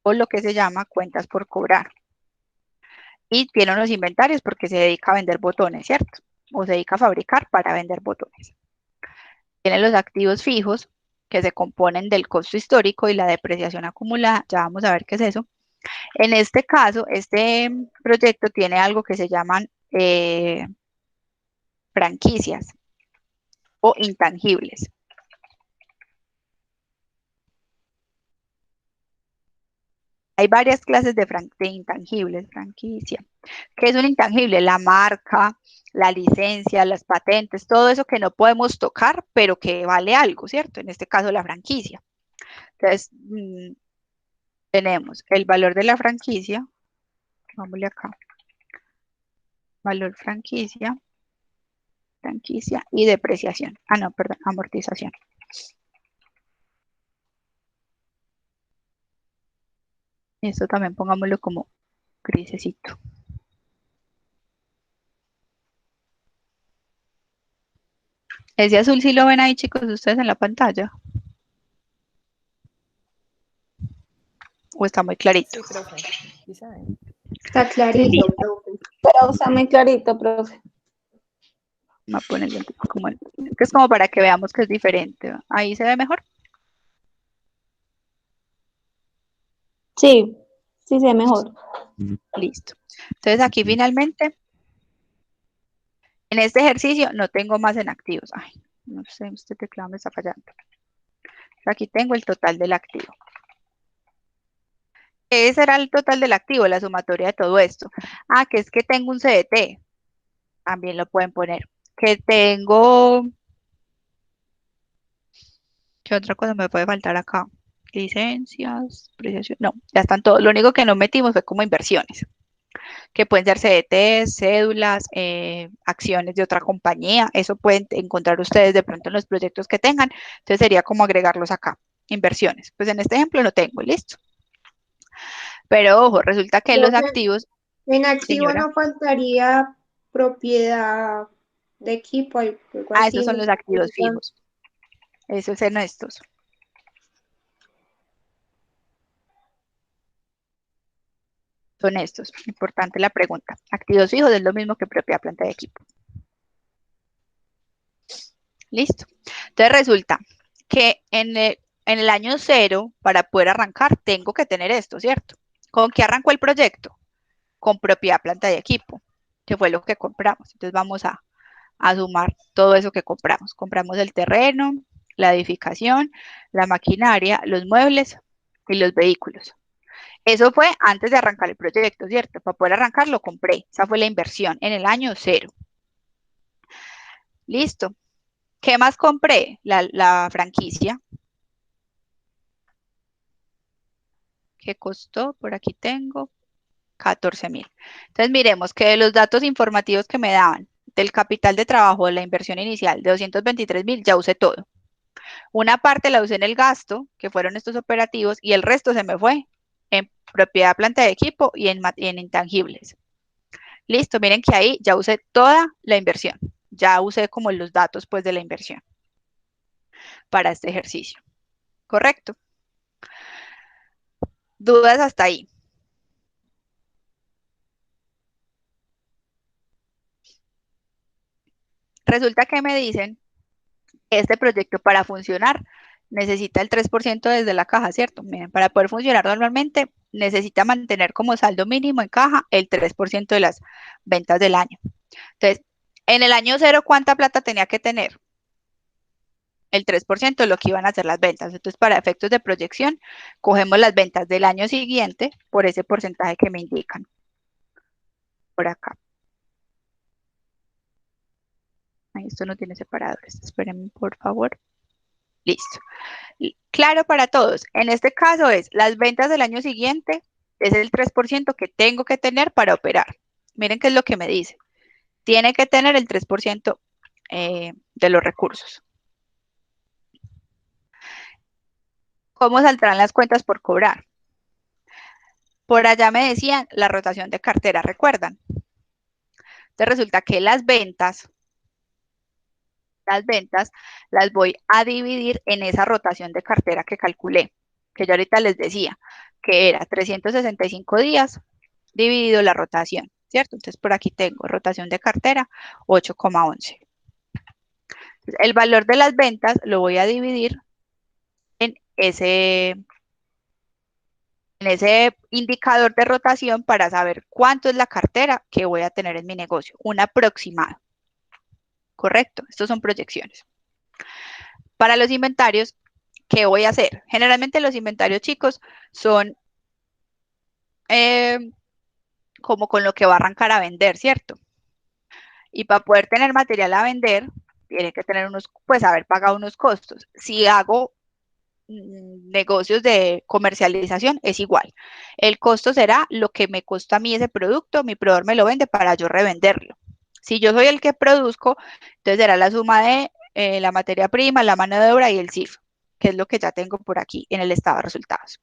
o lo que se llama cuentas por cobrar. Y tiene unos inventarios porque se dedica a vender botones, ¿cierto? O se dedica a fabricar para vender botones. Tiene los activos fijos que se componen del costo histórico y la depreciación acumulada. Ya vamos a ver qué es eso. En este caso, este proyecto tiene algo que se llaman franquicias o intangibles. Hay varias clases de intangibles, franquicia. ¿Qué es un intangible? La marca, la licencia, las patentes, todo eso que no podemos tocar, pero que vale algo, ¿cierto? En este caso, la franquicia. Entonces, tenemos el valor de la franquicia, vámonos acá, valor franquicia, franquicia y depreciación. Ah, no, perdón, amortización. Esto también pongámoslo como grisecito. Ese azul sí lo ven ahí, chicos, ustedes en la pantalla. ¿O está muy clarito? Sí, profe. ¿Sí saben? Está clarito, profe. Pero está muy clarito, profe. Voy a ponerlo como que es como para que veamos que es diferente. Ahí se ve mejor. Sí, sí sé mejor. Listo. Entonces aquí finalmente, en este ejercicio no tengo más en activos. Ay, no sé, este teclado me está fallando. Aquí tengo el total del activo. Ese era el total del activo, la sumatoria de todo esto. Ah, que es que tengo un CDT. También lo pueden poner. Que tengo... ¿Qué otra cosa me puede faltar acá? Licencias, apreciación. No, ya están todos. Lo único que no metimos fue como inversiones, que pueden ser CDTs, cédulas, acciones de otra compañía. Eso pueden encontrar ustedes de pronto en los proyectos que tengan. Entonces sería como agregarlos acá. Inversiones. Pues en este ejemplo no tengo, listo. Pero ojo, resulta que los Profe, activos, en activo señora, no faltaría propiedad de equipo, algo esos así. son los activos fijos. Esos son estos. Son estos. Importante la pregunta. Activos fijos es lo mismo que propiedad planta de equipo. Listo. Entonces resulta que en el año cero, para poder arrancar, tengo que tener esto, ¿cierto? ¿Con qué arrancó el proyecto? Con propiedad planta de equipo, que fue lo que compramos. Entonces vamos a sumar todo eso que compramos. Compramos el terreno, la edificación, la maquinaria, los muebles y los vehículos. Eso fue antes de arrancar el proyecto, ¿cierto? Para poder arrancar lo compré. Esa fue la inversión en el año cero. Listo. ¿Qué más compré? La franquicia, que costó, por aquí tengo, 14.000. Entonces miremos que de los datos informativos que me daban, del capital de trabajo de la inversión inicial de 223.000, ya usé todo. Una parte la usé en el gasto, que fueron estos operativos, y el resto se me fue en propiedad, planta de equipo y en intangibles. Listo, miren que ahí ya usé toda la inversión. Ya usé como los datos pues de la inversión para este ejercicio. ¿Correcto? ¿Dudas hasta ahí? Resulta que me dicen que este proyecto para funcionar necesita el 3% desde la caja, ¿cierto? Miren, para poder funcionar normalmente necesita mantener como saldo mínimo en caja el 3% de las ventas del año. Entonces, en el año 0, ¿cuánta plata tenía que tener? El 3% de lo que iban a hacer las ventas. Entonces, para efectos de proyección, cogemos las ventas del año siguiente por ese porcentaje que me indican. Por acá. Ahí esto no tiene separadores. Espérenme, por favor. Listo. Claro para todos. En este caso es las ventas del año siguiente, es el 3% que tengo que tener para operar. Miren qué es lo que me dice. Tiene que tener el 3% de los recursos. ¿Cómo saldrán las cuentas por cobrar? Por allá me decían la rotación de cartera, ¿recuerdan? Entonces resulta que las ventas las voy a dividir en esa rotación de cartera que calculé, que yo ahorita les decía, que era 365 días dividido la rotación, ¿cierto? Entonces por aquí tengo rotación de cartera 8,11. El valor de las ventas lo voy a dividir en ese indicador de rotación para saber cuánto es la cartera que voy a tener en mi negocio, un aproximado. Correcto, estos son proyecciones. Para los inventarios, ¿qué voy a hacer? Generalmente los inventarios, chicos, son como con lo que va a arrancar a vender, ¿cierto? Y para poder tener material a vender, tiene que tener pues haber pagado unos costos. Si hago negocios de comercialización, es igual. El costo será lo que me cuesta a mí ese producto, mi proveedor me lo vende para yo revenderlo. Si yo soy el que produzco, entonces será la suma de la materia prima, la mano de obra y el CIF, que es lo que ya tengo por aquí en el estado de resultados.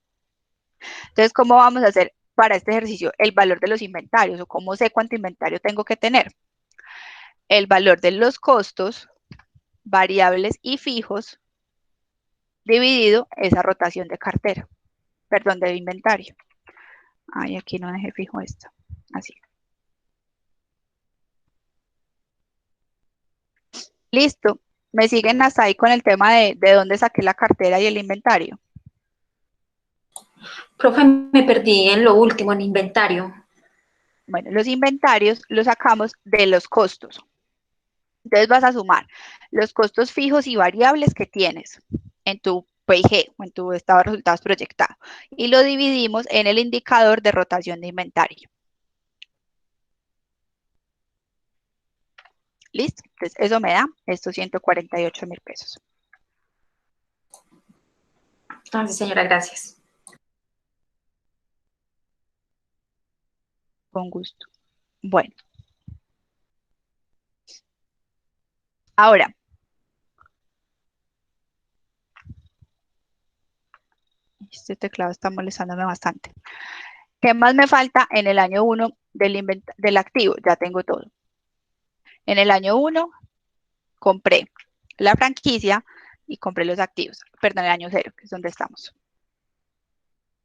Entonces, ¿cómo vamos a hacer para este ejercicio el valor de los inventarios o cómo sé cuánto inventario tengo que tener? El valor de los costos variables y fijos dividido esa rotación de cartera, perdón, de inventario. Ay, aquí no dejé fijo esto, así. Listo, me siguen hasta ahí con el tema de dónde saqué la cartera y el inventario. Profe, me perdí en lo último, en inventario. Bueno, los inventarios los sacamos de los costos. Entonces vas a sumar los costos fijos y variables que tienes en tu PIG o en tu estado de resultados proyectado y lo dividimos en el indicador de rotación de inventario. ¿Listo? Entonces eso me da estos 148.000 pesos. Entonces, señora, gracias. Con gusto. Bueno. Ahora, este teclado está molestándome bastante. ¿Qué más me falta en el año 1 del activo? Ya tengo todo. En el año 1 compré la franquicia y compré los activos. Perdón, el año 0, que es donde estamos.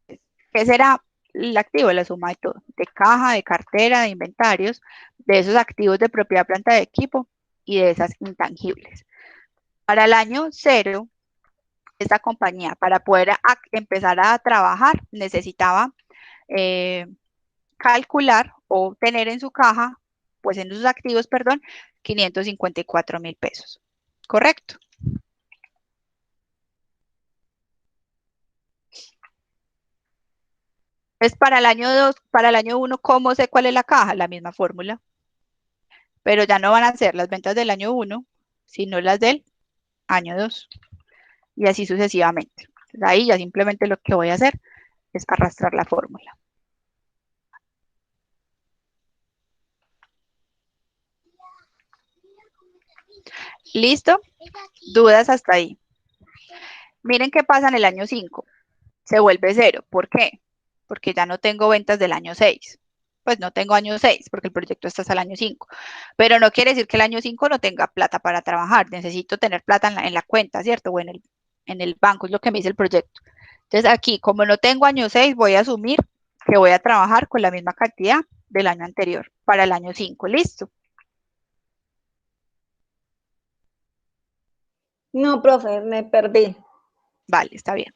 ¿Qué será el activo? La suma de todo. De caja, de cartera, de inventarios, de esos activos de propiedad, planta de equipo y de esas intangibles. Para el año 0, esta compañía, para poder empezar a trabajar, necesitaba calcular o tener en su caja, pues en sus activos, perdón, 554.000 pesos. ¿Correcto? Es para el año 2, para el año 1, ¿cómo sé cuál es la caja? La misma fórmula. Pero ya no van a ser las ventas del año 1, sino las del año 2. Y así sucesivamente. Entonces, ahí ya simplemente lo que voy a hacer es arrastrar la fórmula. ¿Listo? ¿Dudas hasta ahí? Miren qué pasa en el año 5. Se vuelve 0. ¿Por qué? Porque ya no tengo ventas del año 6. Pues no tengo año 6 porque el proyecto está hasta el año 5. Pero no quiere decir que el año 5 no tenga plata para trabajar. Necesito tener plata en la cuenta, ¿cierto? O en el banco, es lo que me dice el proyecto. Entonces aquí, como no tengo año 6, voy a asumir que voy a trabajar con la misma cantidad del año anterior para el año 5. ¿Listo? No, profe, me perdí. Vale, está bien.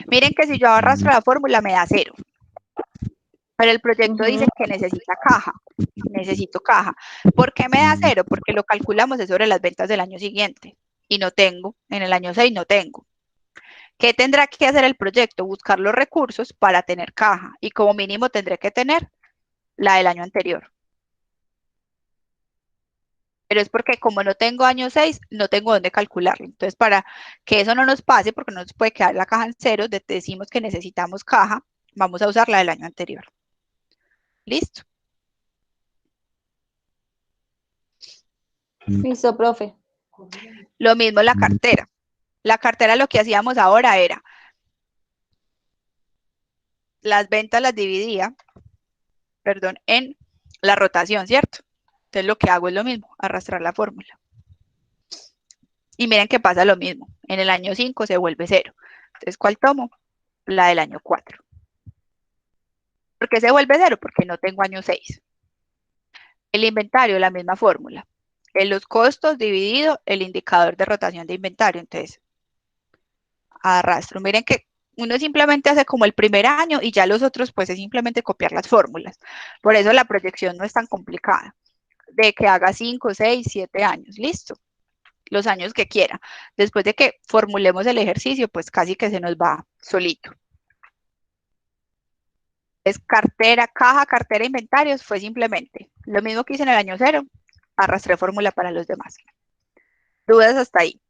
Miren que si yo arrastro la fórmula me da 0. Pero el proyecto dice que necesita caja. Necesito caja. ¿Por qué me da 0? Porque lo calculamos es sobre las ventas del año siguiente. Y no tengo. En el año 6 no tengo. ¿Qué tendrá que hacer el proyecto? Buscar los recursos para tener caja. Y como mínimo tendré que tener la del año anterior. Pero es porque como no tengo año 6, no tengo dónde calcularlo. Entonces, para que eso no nos pase, porque no nos puede quedar la caja en 0, decimos que necesitamos caja, vamos a usar la del año anterior. ¿Listo? Listo, profe. Lo mismo la cartera. La cartera lo que hacíamos ahora era, las ventas las dividía, perdón, en la rotación, ¿cierto? Entonces lo que hago es lo mismo, arrastrar la fórmula. Y miren que pasa lo mismo. En el año 5 se vuelve 0. Entonces, ¿cuál tomo? La del año 4. ¿Por qué se vuelve 0? Porque no tengo año 6. El inventario, la misma fórmula. En los costos dividido el indicador de rotación de inventario. Entonces, arrastro. Miren que uno simplemente hace como el primer año y ya los otros pues es simplemente copiar las fórmulas. Por eso la proyección no es tan complicada. De que haga 5, 6, 7 años. Listo. Los años que quiera. Después de que formulemos el ejercicio, pues casi que se nos va solito. Es cartera, caja, cartera, inventarios, fue simplemente lo mismo que hice en el año 0, arrastré fórmula para los demás. ¿Dudas hasta ahí?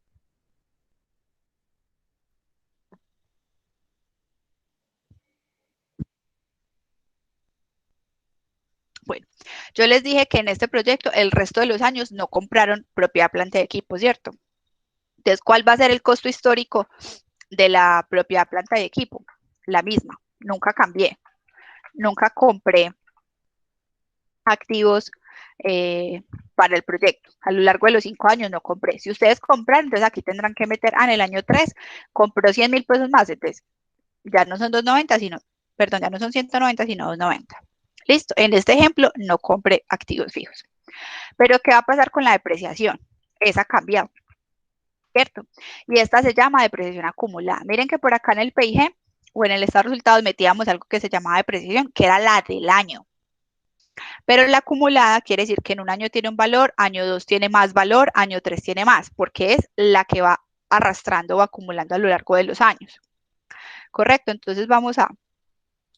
Bueno, yo les dije que en este proyecto el resto de los años no compraron propiedad, planta y equipo, ¿cierto? Entonces, ¿cuál va a ser el costo histórico de la propiedad, planta y equipo? La misma, nunca cambié, nunca compré activos para el proyecto. A lo largo de los 5 años no compré. Si ustedes compran, entonces aquí tendrán que meter, en el año 3 compró 100.000 pesos más, entonces ya no son 290, sino, perdón, ya no son 190, sino 290. Listo, en este ejemplo no compré activos fijos. Pero ¿qué va a pasar con la depreciación? Esa ha cambiado, ¿cierto? Y esta se llama depreciación acumulada. Miren que por acá en el PIG o en el estado de resultados metíamos algo que se llamaba depreciación, que era la del año. Pero la acumulada quiere decir que en un año tiene un valor, año 2 tiene más valor, año 3 tiene más, porque es la que va arrastrando o acumulando a lo largo de los años. Correcto, entonces vamos a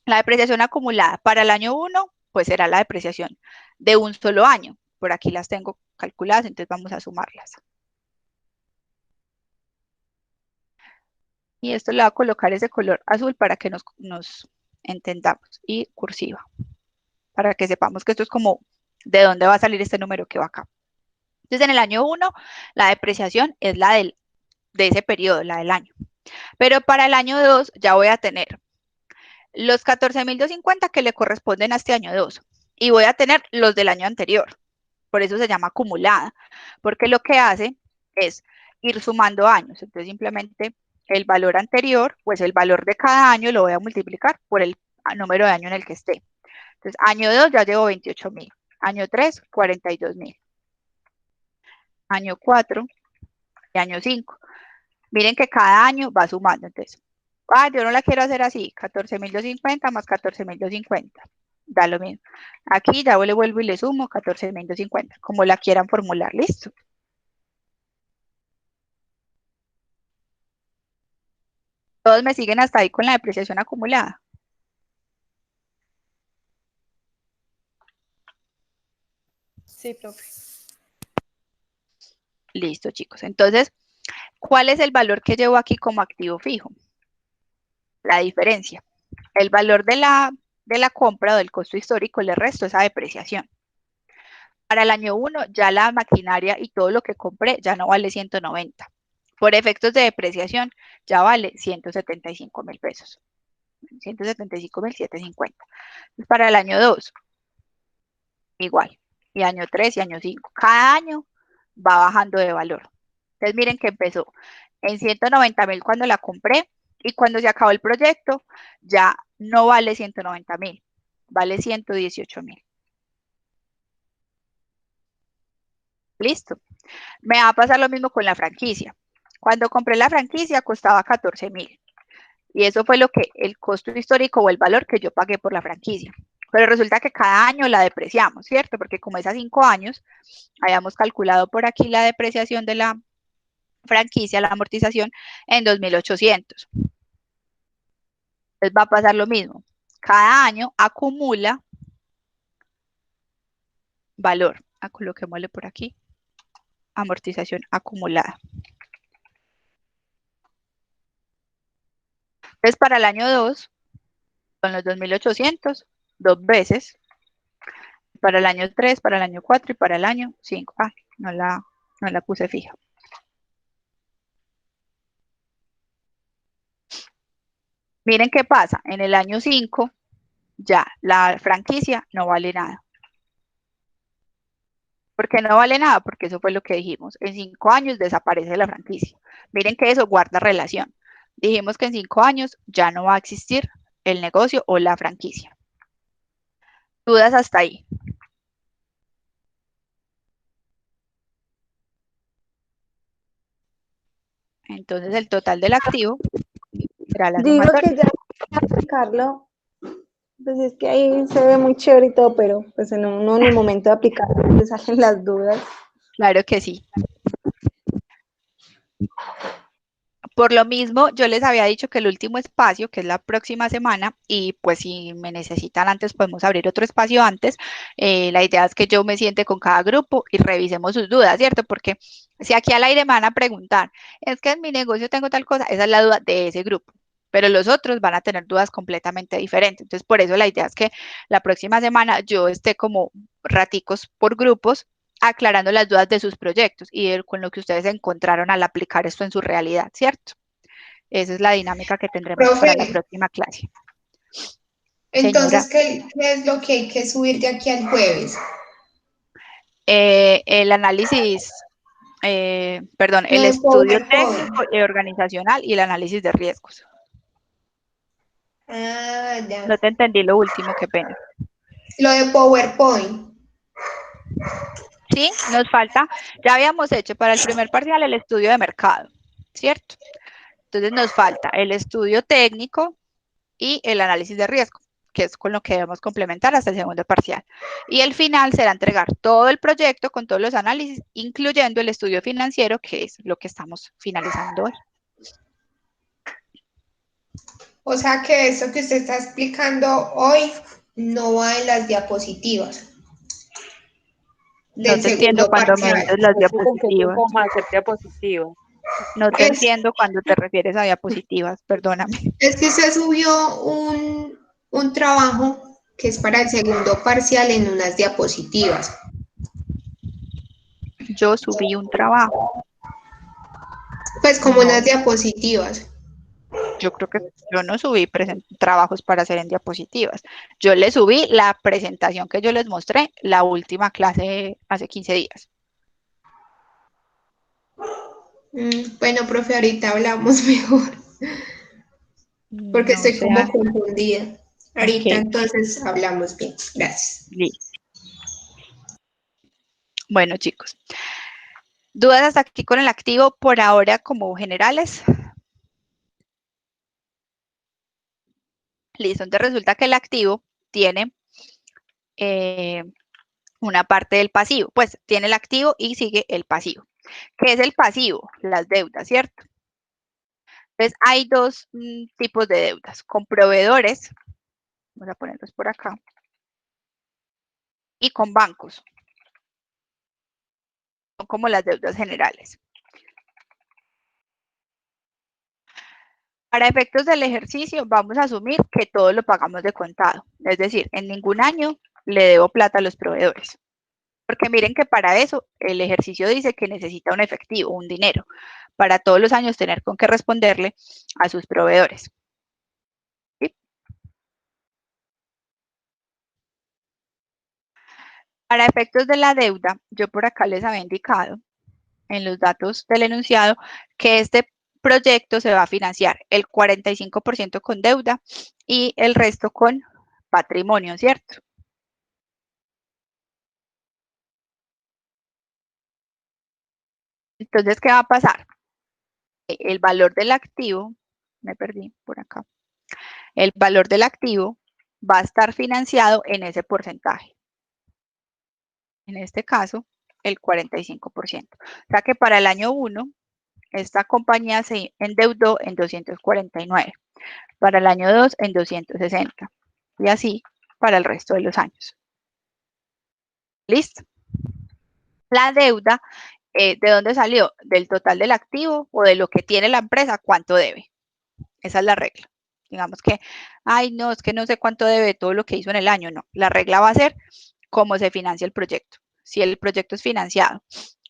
la depreciación acumulada. Para el año 1, pues será la depreciación de un solo año. Por aquí las tengo calculadas, entonces vamos a sumarlas. Y esto le va a colocar ese color azul para que nos entendamos. Y cursiva, para que sepamos que esto es como de dónde va a salir este número que va acá. Entonces, en el año 1, la depreciación es la de ese periodo, la del año. Pero para el año 2 ya voy a tener los 14.250 que le corresponden a este año 2 y voy a tener los del año anterior. Por eso se llama acumulada, porque lo que hace es ir sumando años. Entonces, simplemente el valor anterior, pues el valor de cada año lo voy a multiplicar por el número de año en el que esté. Entonces, año 2 ya llevo 28.000. Año 3, 42.000. Año 4 y año 5. Miren que cada año va sumando. Entonces, yo no la quiero hacer así. 14.250 más 14.250. Da lo mismo. Aquí ya le vuelvo y le sumo 14.250. Como la quieran formular. Listo. Todos me siguen hasta ahí con la depreciación acumulada. Sí, profe. Listo, chicos. Entonces, ¿cuál es el valor que llevo aquí como activo fijo? La diferencia. El valor de la compra o del costo histórico le resto esa depreciación. Para el año 1 ya la maquinaria y todo lo que compré ya no vale 190. Por efectos de depreciación ya vale 175.000 pesos. 175.750. Para el año 2, igual. Y año 3 y año 5. Cada año va bajando de valor. Entonces miren que empezó en 190.000 cuando la compré y cuando se acabó el proyecto ya no vale 190.000, vale 118.000. Listo. Me va a pasar lo mismo con la franquicia. Cuando compré la franquicia costaba 14.000 y eso fue lo que el costo histórico o el valor que yo pagué por la franquicia. Pero resulta que cada año la depreciamos, ¿cierto? Porque como es a 5 años, habíamos calculado por aquí la depreciación de la franquicia, la amortización, en 2.800. Entonces va a pasar lo mismo. Cada año acumula valor. Coloquémosle por aquí, amortización acumulada. Entonces para el año 2, son los 2.800, 2 veces. Para el año 3, para el año 4 y para el año 5. No la puse fija. Miren qué pasa. En el año 5, ya la franquicia no vale nada. ¿Por qué no vale nada? Porque eso fue lo que dijimos. En 5 años desaparece la franquicia. Miren que eso guarda relación. Dijimos que en 5 años ya no va a existir el negocio o la franquicia. ¿Dudas hasta ahí? Entonces el total del activo será la Digo sumatoria. que ya aplicarlo, pues es que ahí se ve muy chévere y todo, pero pues en el momento de aplicarlo le salen las dudas. Claro que sí. Por lo mismo, yo les había dicho que el último espacio, que es la próxima semana, y pues si me necesitan antes, podemos abrir otro espacio antes. La idea es que yo me siente con cada grupo y revisemos sus dudas, ¿cierto? Porque si aquí al aire me van a preguntar, es que en mi negocio tengo tal cosa, esa es la duda de ese grupo, pero los otros van a tener dudas completamente diferentes. Entonces, por eso la idea es que la próxima semana yo esté como raticos por grupos aclarando las dudas de sus proyectos y con lo que ustedes encontraron al aplicar esto en su realidad, ¿cierto? Esa es la dinámica que tendremos para la Profe, próxima clase. Señora, entonces, ¿qué es lo que hay que subir de aquí al jueves? el análisis, perdón, Lo el de estudio PowerPoint. técnico y organizacional y el análisis de riesgos. Ah, No ya. te entendí lo último, qué pena. Lo de PowerPoint. Sí, nos falta, ya habíamos hecho para el primer parcial el estudio de mercado, ¿cierto? Entonces nos falta el estudio técnico y el análisis de riesgo, que es con lo que debemos complementar hasta el segundo parcial. Y el final será entregar todo el proyecto con todos los análisis, incluyendo el estudio financiero, que es lo que estamos finalizando hoy. O sea que eso que usted está explicando hoy no va en las diapositivas No del te entiendo segundo cuando me parcial. dices las Es que se entiende diapositivas. como hacer diapositivas. No te Es, entiendo cuando te refieres a diapositivas, perdóname. es que usted subió un trabajo que es para el segundo parcial en unas diapositivas. Yo subí un trabajo. Pues como No, unas diapositivas. yo creo que yo no subí trabajos para hacer en diapositivas. Yo le subí la presentación que yo les mostré, la última clase hace 15 días. Bueno, profe, ahorita hablamos mejor, porque No estoy como sea, confundida. Ahorita ok, entonces hablamos bien. Gracias. listo. Bueno, chicos, ¿dudas hasta aquí con el activo por ahora como generales? Listo, entonces resulta que el activo tiene una parte del pasivo, pues tiene el activo y sigue el pasivo. ¿Qué es el pasivo? Las deudas, ¿cierto? Entonces hay dos tipos de deudas, con proveedores, vamos a ponerlos por acá, y con bancos, son como las deudas generales. Para efectos del ejercicio, vamos a asumir que todo lo pagamos de contado, es decir, en ningún año le debo plata a los proveedores. Porque miren que para eso el ejercicio dice que necesita un efectivo, un dinero, para todos los años tener con qué responderle a sus proveedores. ¿Sí? Para efectos de la deuda, yo por acá les había indicado en los datos del enunciado que este proyecto se va a financiar el 45% con deuda y el resto con patrimonio, ¿cierto? Entonces, ¿qué va a pasar? el valor del activo, me perdí por acá, el valor del activo va a estar financiado en ese porcentaje. En este caso, el 45%. O sea que para el año 1, esta compañía se endeudó en 249. Para el año 2, en 260. Y así para el resto de los años. ¿Listo? La deuda, ¿de dónde salió? Del total del activo o de lo que tiene la empresa, cuánto debe. Esa es la regla. Digamos que, ay, no, es que no sé cuánto debe todo lo que hizo en el año. No, la regla va a ser cómo se financia el proyecto. Si el proyecto es financiado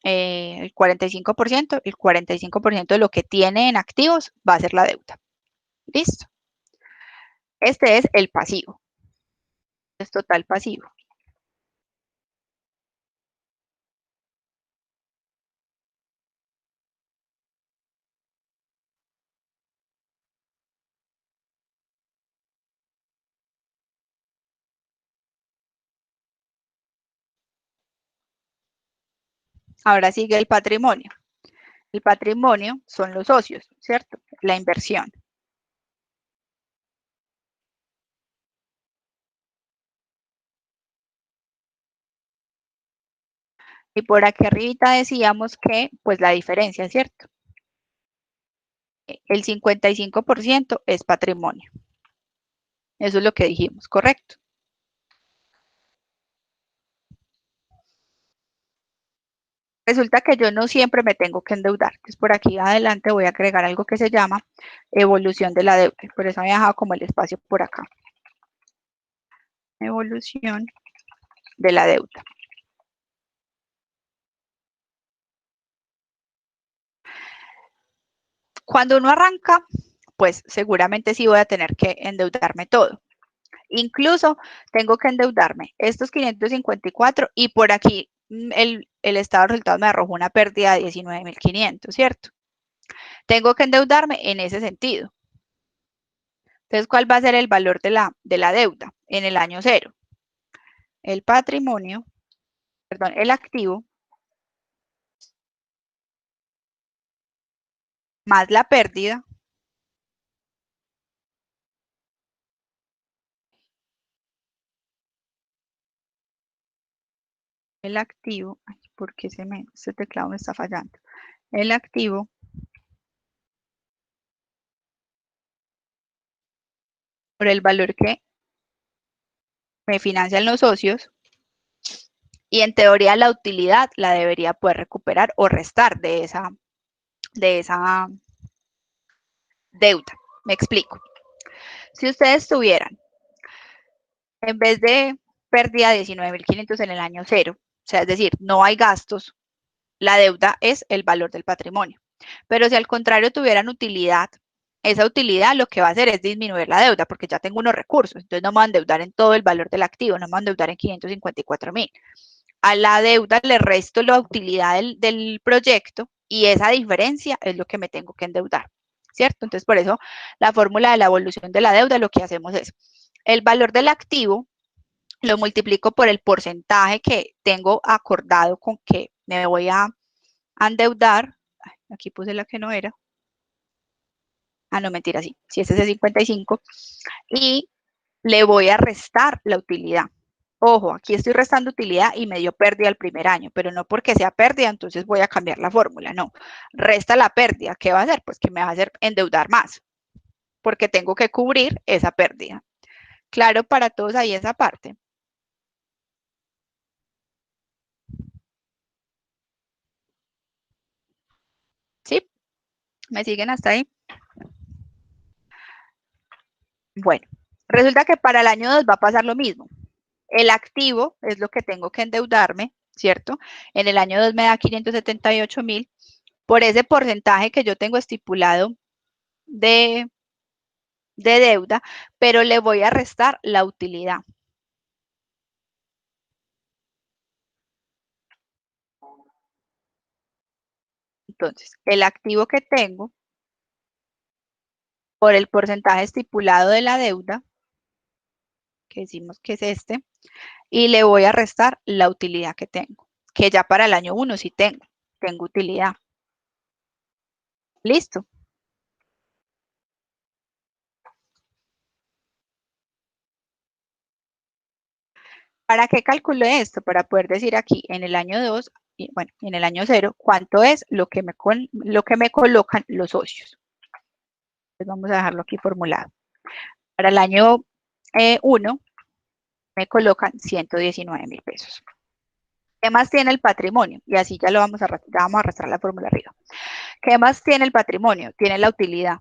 el 45% de lo que tiene en activos va a ser la deuda. ¿Listo? Este es el pasivo. Es total pasivo. Ahora sigue el patrimonio. El patrimonio son los socios, ¿cierto? La inversión. Y por aquí arribita decíamos que, pues la diferencia, ¿cierto? El 55% es patrimonio. Eso es lo que dijimos, ¿correcto? Resulta que yo no siempre me tengo que endeudar. Entonces, por aquí adelante voy a agregar algo que se llama evolución de la deuda. Por eso había dejado como el espacio por acá. Evolución de la deuda. Cuando uno arranca, pues seguramente sí voy a tener que endeudarme todo. Incluso tengo que endeudarme estos 554 y por aquí el estado de resultados me arrojó una pérdida de 19.500, ¿cierto? Tengo que endeudarme en ese sentido. Entonces, ¿cuál va a ser el valor de la deuda en el año 0? El patrimonio, perdón, el activo más la pérdida el activo, ay, ¿por qué este teclado me está fallando? El activo por el valor que me financian los socios y en teoría la utilidad la debería poder recuperar o restar de esa deuda. Me explico. Si ustedes tuvieran, en vez de pérdida de 19.500 en el año 0, o sea, es decir, no hay gastos, la deuda es el valor del patrimonio. Pero si al contrario tuvieran utilidad, esa utilidad lo que va a hacer es disminuir la deuda porque ya tengo unos recursos. Entonces no me voy a endeudar en todo el valor del activo, no me voy a endeudar en 554.000. A la deuda le resto la utilidad del proyecto y esa diferencia es lo que me tengo que endeudar, ¿cierto? Entonces por eso la fórmula de la evolución de la deuda lo que hacemos es el valor del activo lo multiplico por el porcentaje que tengo acordado con que me voy a endeudar. Aquí puse la que no era. Ah, no, mentira, sí. Si ese es el 55. Y le voy a restar la utilidad. Ojo, aquí estoy restando utilidad y me dio pérdida el primer año, pero no porque sea pérdida, entonces voy a cambiar la fórmula, no. Resta la pérdida, ¿qué va a hacer? Pues que me va a hacer endeudar más, porque tengo que cubrir esa pérdida. Claro, para todos ahí esa parte. ¿Sí? ¿Me siguen hasta ahí? Bueno, resulta que para el año 2 va a pasar lo mismo. El activo es lo que tengo que endeudarme, ¿cierto? En el año 2 me da 578.000 por ese porcentaje que yo tengo estipulado de deuda, pero le voy a restar la utilidad. Entonces, el activo que tengo por el porcentaje estipulado de la deuda, que decimos que es este, y le voy a restar la utilidad que tengo, que ya para el año 1 sí tengo utilidad. ¿Listo? ¿Para qué calculo esto? Para poder decir aquí en el año 2, y, bueno, en el año 0, cuánto es lo que me colocan los socios. Entonces vamos a dejarlo aquí formulado. Para el año 1 me colocan 119.000 pesos. ¿Qué más tiene el patrimonio? Y así ya lo vamos a arrastrar la fórmula arriba. ¿Qué más tiene el patrimonio? Tiene la utilidad.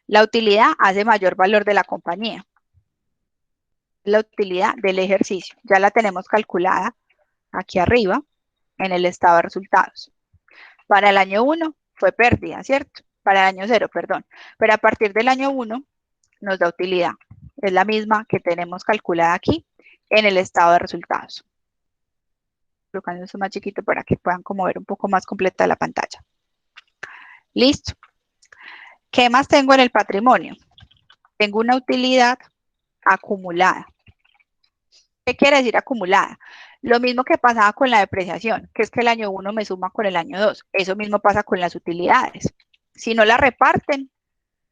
La utilidad hace mayor valor de la compañía. La utilidad del ejercicio. Ya la tenemos calculada aquí arriba en el estado de resultados. Para el año 1 fue pérdida, ¿cierto? Para el año 0, perdón. Pero a partir del año 1 nos da utilidad. Es la misma que tenemos calculada aquí en el estado de resultados. Colocando esto más chiquito para que puedan como ver un poco más completa la pantalla. Listo. ¿Qué más tengo en el patrimonio? Tengo una utilidad acumulada. ¿Qué quiere decir acumulada? Lo mismo que pasaba con la depreciación, que es que el año 1 me suma con el año 2. Eso mismo pasa con las utilidades. Si no la reparten,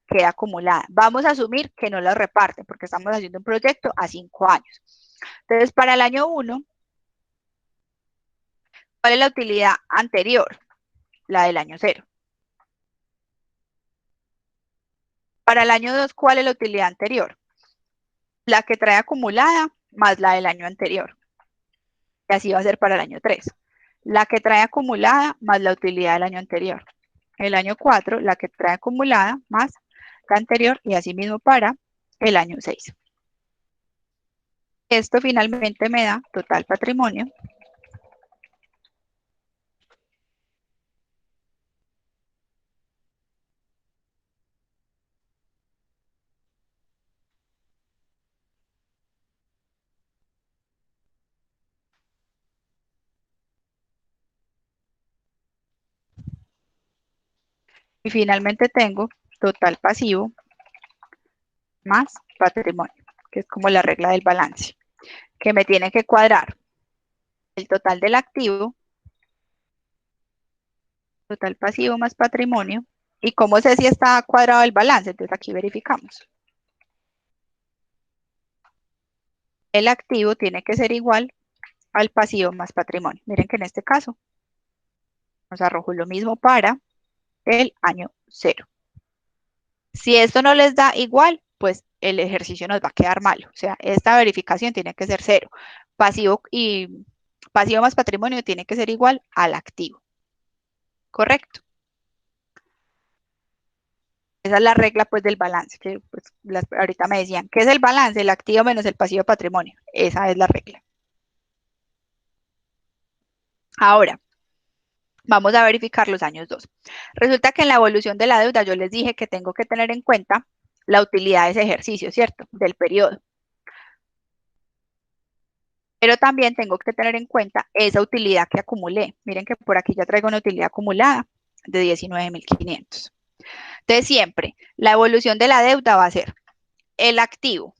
queda acumulada. Vamos a asumir que no la reparten, porque estamos haciendo un proyecto a 5 años. Entonces, para el año 1, ¿cuál es la utilidad anterior? La del año 0. Para el año 2, ¿cuál es la utilidad anterior? La que trae acumulada más la del año anterior. Y así va a ser para el año 3. La que trae acumulada más la utilidad del año anterior. El año 4, la que trae acumulada más la anterior y así mismo para el año 6. Esto finalmente me da total patrimonio. Y finalmente tengo total pasivo más patrimonio, que es como la regla del balance, que me tiene que cuadrar el total del activo, total pasivo más patrimonio. ¿Y cómo sé si está cuadrado el balance? Entonces aquí verificamos. El activo tiene que ser igual al pasivo más patrimonio. Miren que en este caso nos arrojó lo mismo para el año 0. Si esto no les da igual, pues el ejercicio nos va a quedar malo. O sea, esta verificación tiene que ser 0. Pasivo más patrimonio tiene que ser igual al activo. ¿Correcto? Esa es la regla pues del balance, que pues, ahorita me decían, ¿qué es el balance? El activo menos el pasivo patrimonio. Esa es la regla. Ahora, vamos a verificar los años 2. Resulta que en la evolución de la deuda yo les dije que tengo que tener en cuenta la utilidad de ese ejercicio, ¿cierto? Del periodo. Pero también tengo que tener en cuenta esa utilidad que acumulé. Miren que por aquí ya traigo una utilidad acumulada de 19.500. Entonces siempre la evolución de la deuda va a ser el activo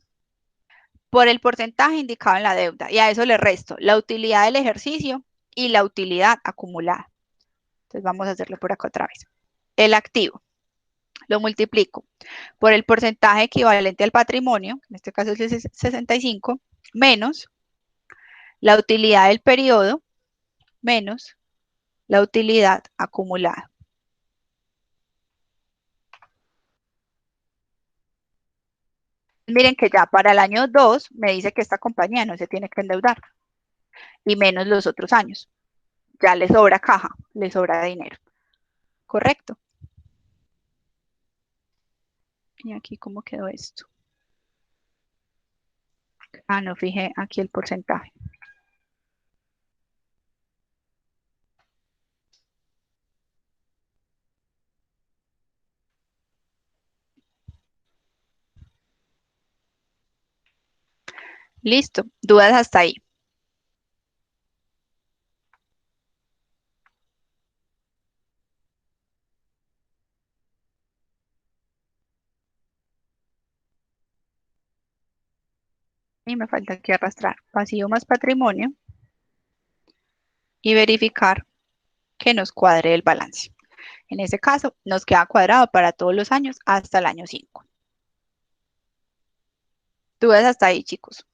por el porcentaje indicado en la deuda y a eso le resto la utilidad del ejercicio y la utilidad acumulada. Entonces vamos a hacerlo por acá otra vez. El activo lo multiplico por el porcentaje equivalente al patrimonio, en este caso es el 65, menos la utilidad del periodo menos la utilidad acumulada. Miren que ya para el año 2 me dice que esta compañía no se tiene que endeudar, y menos los otros años. Ya le sobra caja, le sobra dinero. ¿Correcto? Y aquí, ¿cómo quedó esto? Ah, no fijé aquí el porcentaje. Listo. ¿Dudas hasta ahí? Y me falta aquí arrastrar pasivo más patrimonio y verificar que nos cuadre el balance. En este caso, nos queda cuadrado para todos los años hasta el año 5. ¿Dudas hasta ahí, chicos?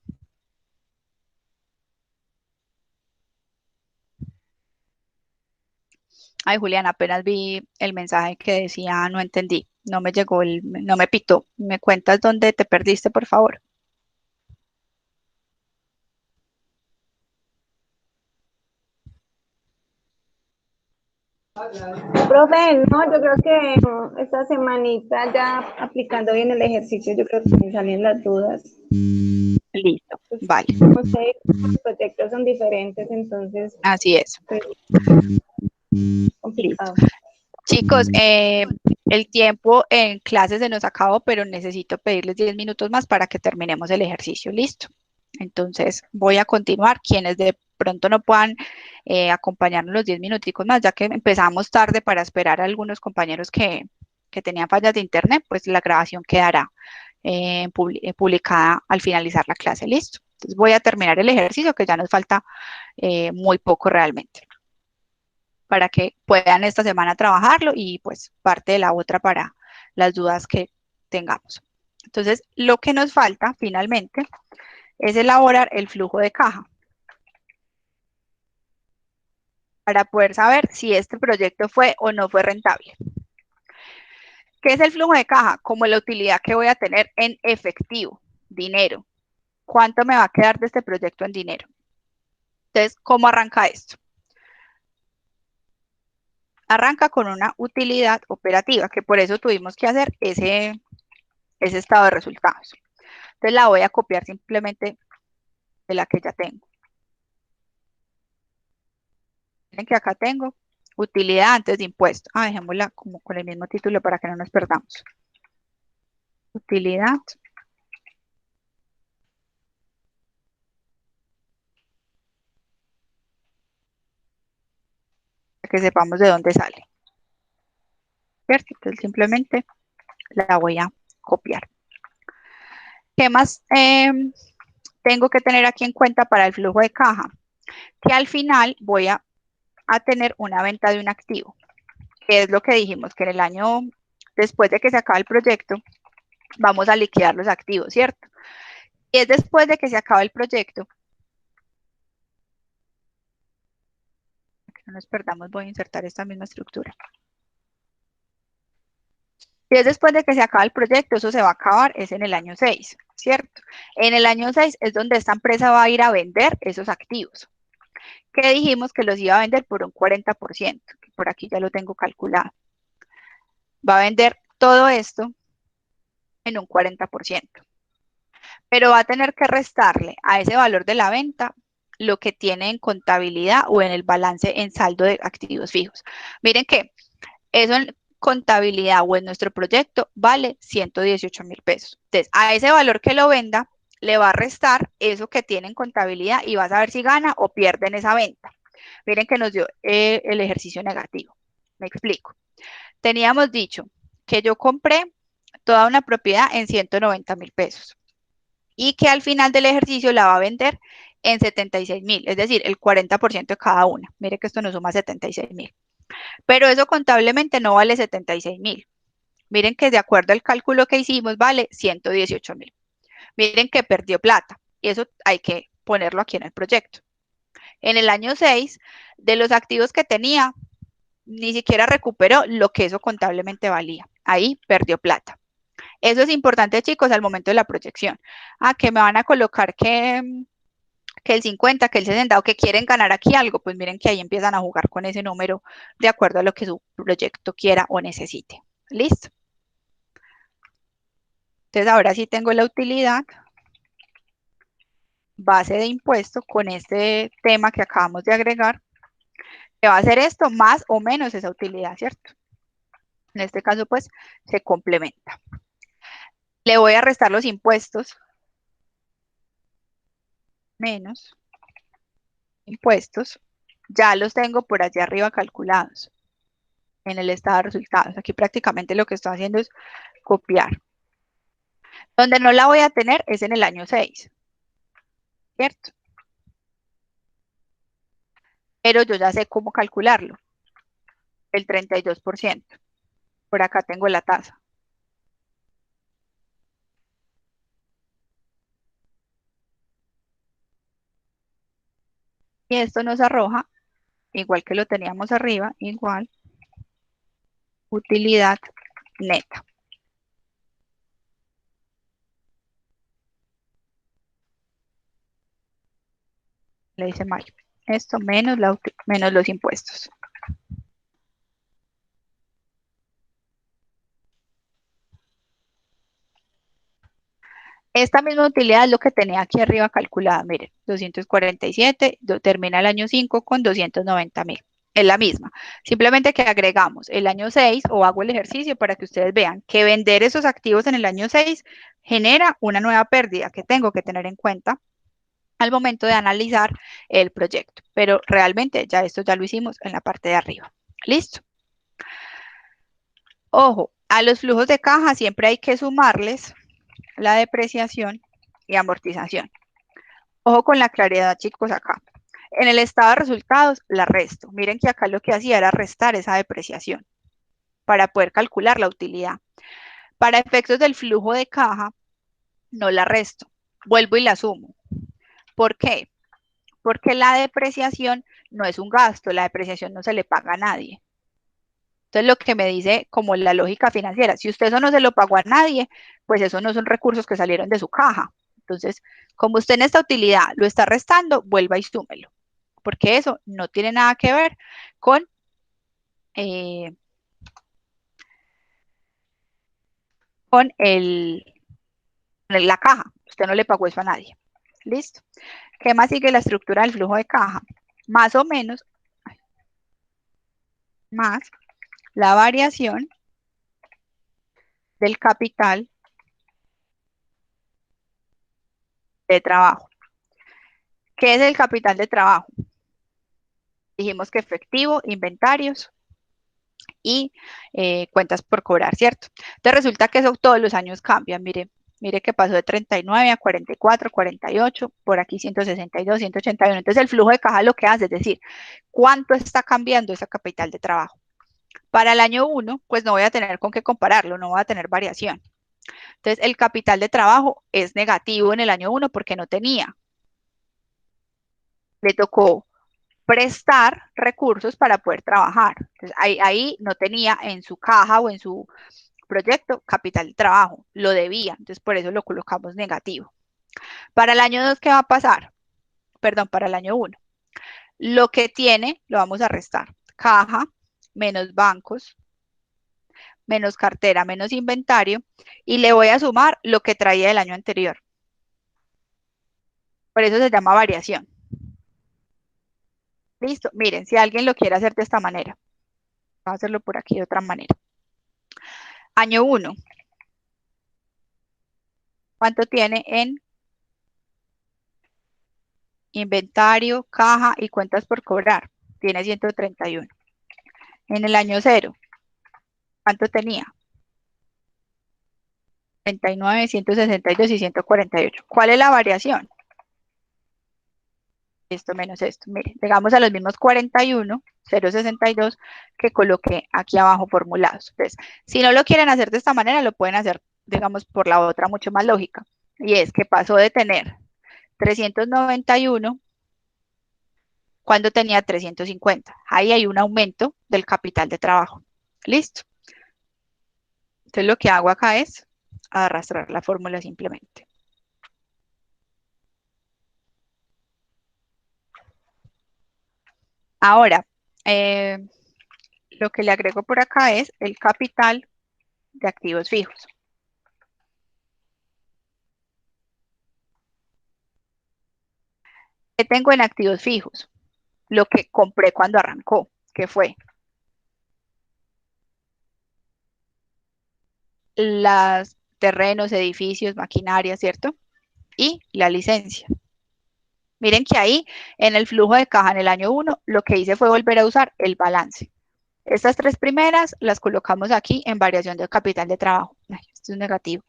Ay, Julián, apenas vi el mensaje que decía no entendí, no me llegó no me pitó. ¿Me cuentas dónde te perdiste, por favor? Profe, no, yo creo que esta semanita ya aplicando bien el ejercicio, yo creo que me salen las dudas. Listo, Pues, vale, como sé, los proyectos son diferentes, entonces así es. pues, Listo. complicado. Chicos, el tiempo en clase se nos acabó, pero necesito pedirles 10 minutos más para que terminemos el ejercicio. Listo. Entonces, voy a continuar. Quienes de pronto no puedan acompañarnos los 10 minuticos más, ya que empezamos tarde para esperar a algunos compañeros que tenían fallas de internet, pues la grabación quedará publicada al finalizar la clase. Listo. Entonces, voy a terminar el ejercicio, que ya nos falta muy poco realmente, para que puedan esta semana trabajarlo y pues parte de la otra para las dudas que tengamos. Entonces, lo que nos falta finalmente es elaborar el flujo de caja para poder saber si este proyecto fue o no fue rentable. ¿Qué es el flujo de caja? Como la utilidad que voy a tener en efectivo, dinero. ¿Cuánto me va a quedar de este proyecto en dinero? Entonces, ¿cómo arranca esto? Arranca con una utilidad operativa, que por eso tuvimos que hacer ese estado de resultados. Entonces la voy a copiar simplemente de la que ya tengo. Miren que acá tengo utilidad antes de impuesto. Dejémosla como con el mismo título para que no nos perdamos. Utilidad para que sepamos de dónde sale. ¿Cierto? Entonces simplemente la voy a copiar. ¿Qué más tengo que tener aquí en cuenta para el flujo de caja? Que al final voy a tener una venta de un activo, que es lo que dijimos, que en el año, después de que se acabe el proyecto, vamos a liquidar los activos, ¿cierto? Y es después de que se acabe el proyecto, que no nos perdamos, voy a insertar esta misma estructura. Y es después de que se acabe el proyecto, eso se va a acabar, es en el año 6, ¿cierto? En el año 6 es donde esta empresa va a ir a vender esos activos, que dijimos que los iba a vender por un 40%, que por aquí ya lo tengo calculado. Va a vender todo esto en un 40%. Pero va a tener que restarle a ese valor de la venta lo que tiene en contabilidad o en el balance en saldo de activos fijos. Miren que eso en contabilidad o en nuestro proyecto vale 118.000 pesos. Entonces, a ese valor que lo venda, le va a restar eso que tiene en contabilidad y va a saber si gana o pierde en esa venta. Miren que nos dio el ejercicio negativo. Me explico. Teníamos dicho que yo compré toda una propiedad en 190.000 pesos y que al final del ejercicio la va a vender en 76.000, es decir, el 40% de cada una. Mire que esto nos suma 76.000. Pero eso contablemente no vale 76.000. Miren que de acuerdo al cálculo que hicimos vale 118.000. Miren que perdió plata y eso hay que ponerlo aquí en el proyecto. En el año 6, de los activos que tenía, ni siquiera recuperó lo que eso contablemente valía. Ahí perdió plata. Eso es importante, chicos, al momento de la proyección. Que me van a colocar que el 50, que el 60, o que quieren ganar aquí algo, pues miren que ahí empiezan a jugar con ese número de acuerdo a lo que su proyecto quiera o necesite. ¿Listo? Entonces ahora sí tengo la utilidad, base de impuesto con este tema que acabamos de agregar, que va a ser esto más o menos esa utilidad, ¿cierto? En este caso, pues, se complementa. Le voy a restar los impuestos, menos impuestos, ya los tengo por allá arriba calculados en el estado de resultados. Aquí prácticamente lo que estoy haciendo es copiar. Donde no la voy a tener es en el año 6, ¿cierto? Pero yo ya sé cómo calcularlo, el 32%. Por acá tengo la tasa. Y esto nos arroja, igual que lo teníamos arriba, igual utilidad neta. Le hice mal. Esto menos los impuestos. Esta misma utilidad es lo que tenía aquí arriba calculada. Miren, 247, termina el año 5 con 290.000. Es la misma. Simplemente que agregamos el año 6 o hago el ejercicio para que ustedes vean que vender esos activos en el año 6 genera una nueva pérdida que tengo que tener en cuenta al momento de analizar el proyecto. Pero realmente ya esto ya lo hicimos en la parte de arriba. ¿Listo? Ojo, a los flujos de caja siempre hay que sumarles la depreciación y amortización. Ojo con la claridad, chicos, acá. En el estado de resultados, la resto. Miren que acá lo que hacía era restar esa depreciación para poder calcular la utilidad. Para efectos del flujo de caja, no la resto. Vuelvo y la sumo. ¿Por qué? Porque la depreciación no es un gasto, la depreciación no se le paga a nadie. Entonces, lo que me dice como la lógica financiera, si usted eso no se lo pagó a nadie, pues eso no son recursos que salieron de su caja. Entonces, como usted en esta utilidad lo está restando, vuelva y súmelo, porque eso no tiene nada que ver con la caja. Usted no le pagó eso a nadie. ¿Listo? ¿Qué más sigue la estructura del flujo de caja? Más o menos, más la variación del capital de trabajo. ¿Qué es el capital de trabajo? Dijimos que efectivo, inventarios y cuentas por cobrar, ¿cierto? Entonces resulta que eso todos los años cambia. Mire que pasó de 39 a 44, 48, por aquí 162, 181. Entonces el flujo de caja lo que hace es decir, ¿cuánto está cambiando ese capital de trabajo? Para el año 1, pues no voy a tener con qué compararlo, no voy a tener variación. Entonces el capital de trabajo es negativo en el año 1 porque no tenía. Le tocó prestar recursos para poder trabajar. Entonces, ahí no tenía en su caja o en su proyecto capital de trabajo, lo debía, entonces por eso lo colocamos negativo. Para el año 2, ¿qué va a pasar? Perdón, para el año 1. Lo que tiene lo vamos a restar. Caja menos bancos, menos cartera, menos inventario, y le voy a sumar lo que traía el año anterior. Por eso se llama variación. Listo, miren, si alguien lo quiere hacer de esta manera, voy a hacerlo por aquí de otra manera. Año 1. ¿Cuánto tiene en inventario, caja y cuentas por cobrar? Tiene 131. En el año 0, ¿cuánto tenía? 39, 162 y 148. ¿Cuál es la variación? Esto menos esto. Miren, llegamos a los mismos 41, 0,62 que coloqué aquí abajo formulados. Entonces, si no lo quieren hacer de esta manera, lo pueden hacer, digamos, por la otra mucho más lógica. Y es que pasó de tener 391 cuando tenía 350. Ahí hay un aumento del capital de trabajo. ¿Listo? Entonces, lo que hago acá es arrastrar la fórmula simplemente. Ahora, lo que le agrego por acá es el capital de activos fijos. ¿Qué tengo en activos fijos? Lo que compré cuando arrancó, que fue los terrenos, edificios, maquinaria, ¿cierto? Y la licencia. Miren que ahí en el flujo de caja en el año 1, lo que hice fue volver a usar el balance. Estas 3 primeras las colocamos aquí en variación del capital de trabajo. Ay, esto es negativo.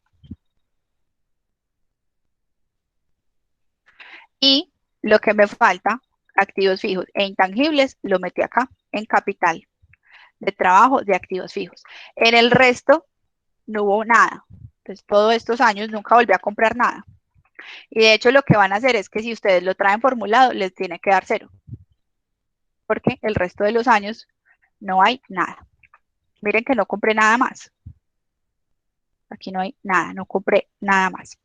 Y lo que me falta, activos fijos e intangibles, lo metí acá en capital de trabajo de activos fijos. En el resto no hubo nada. Entonces, todos estos años nunca volví a comprar nada. Y de hecho, lo que van a hacer es que si ustedes lo traen formulado, les tiene que dar 0. Porque el resto de los años no hay nada. Miren que no compré nada más. Aquí no hay nada, no compré nada más.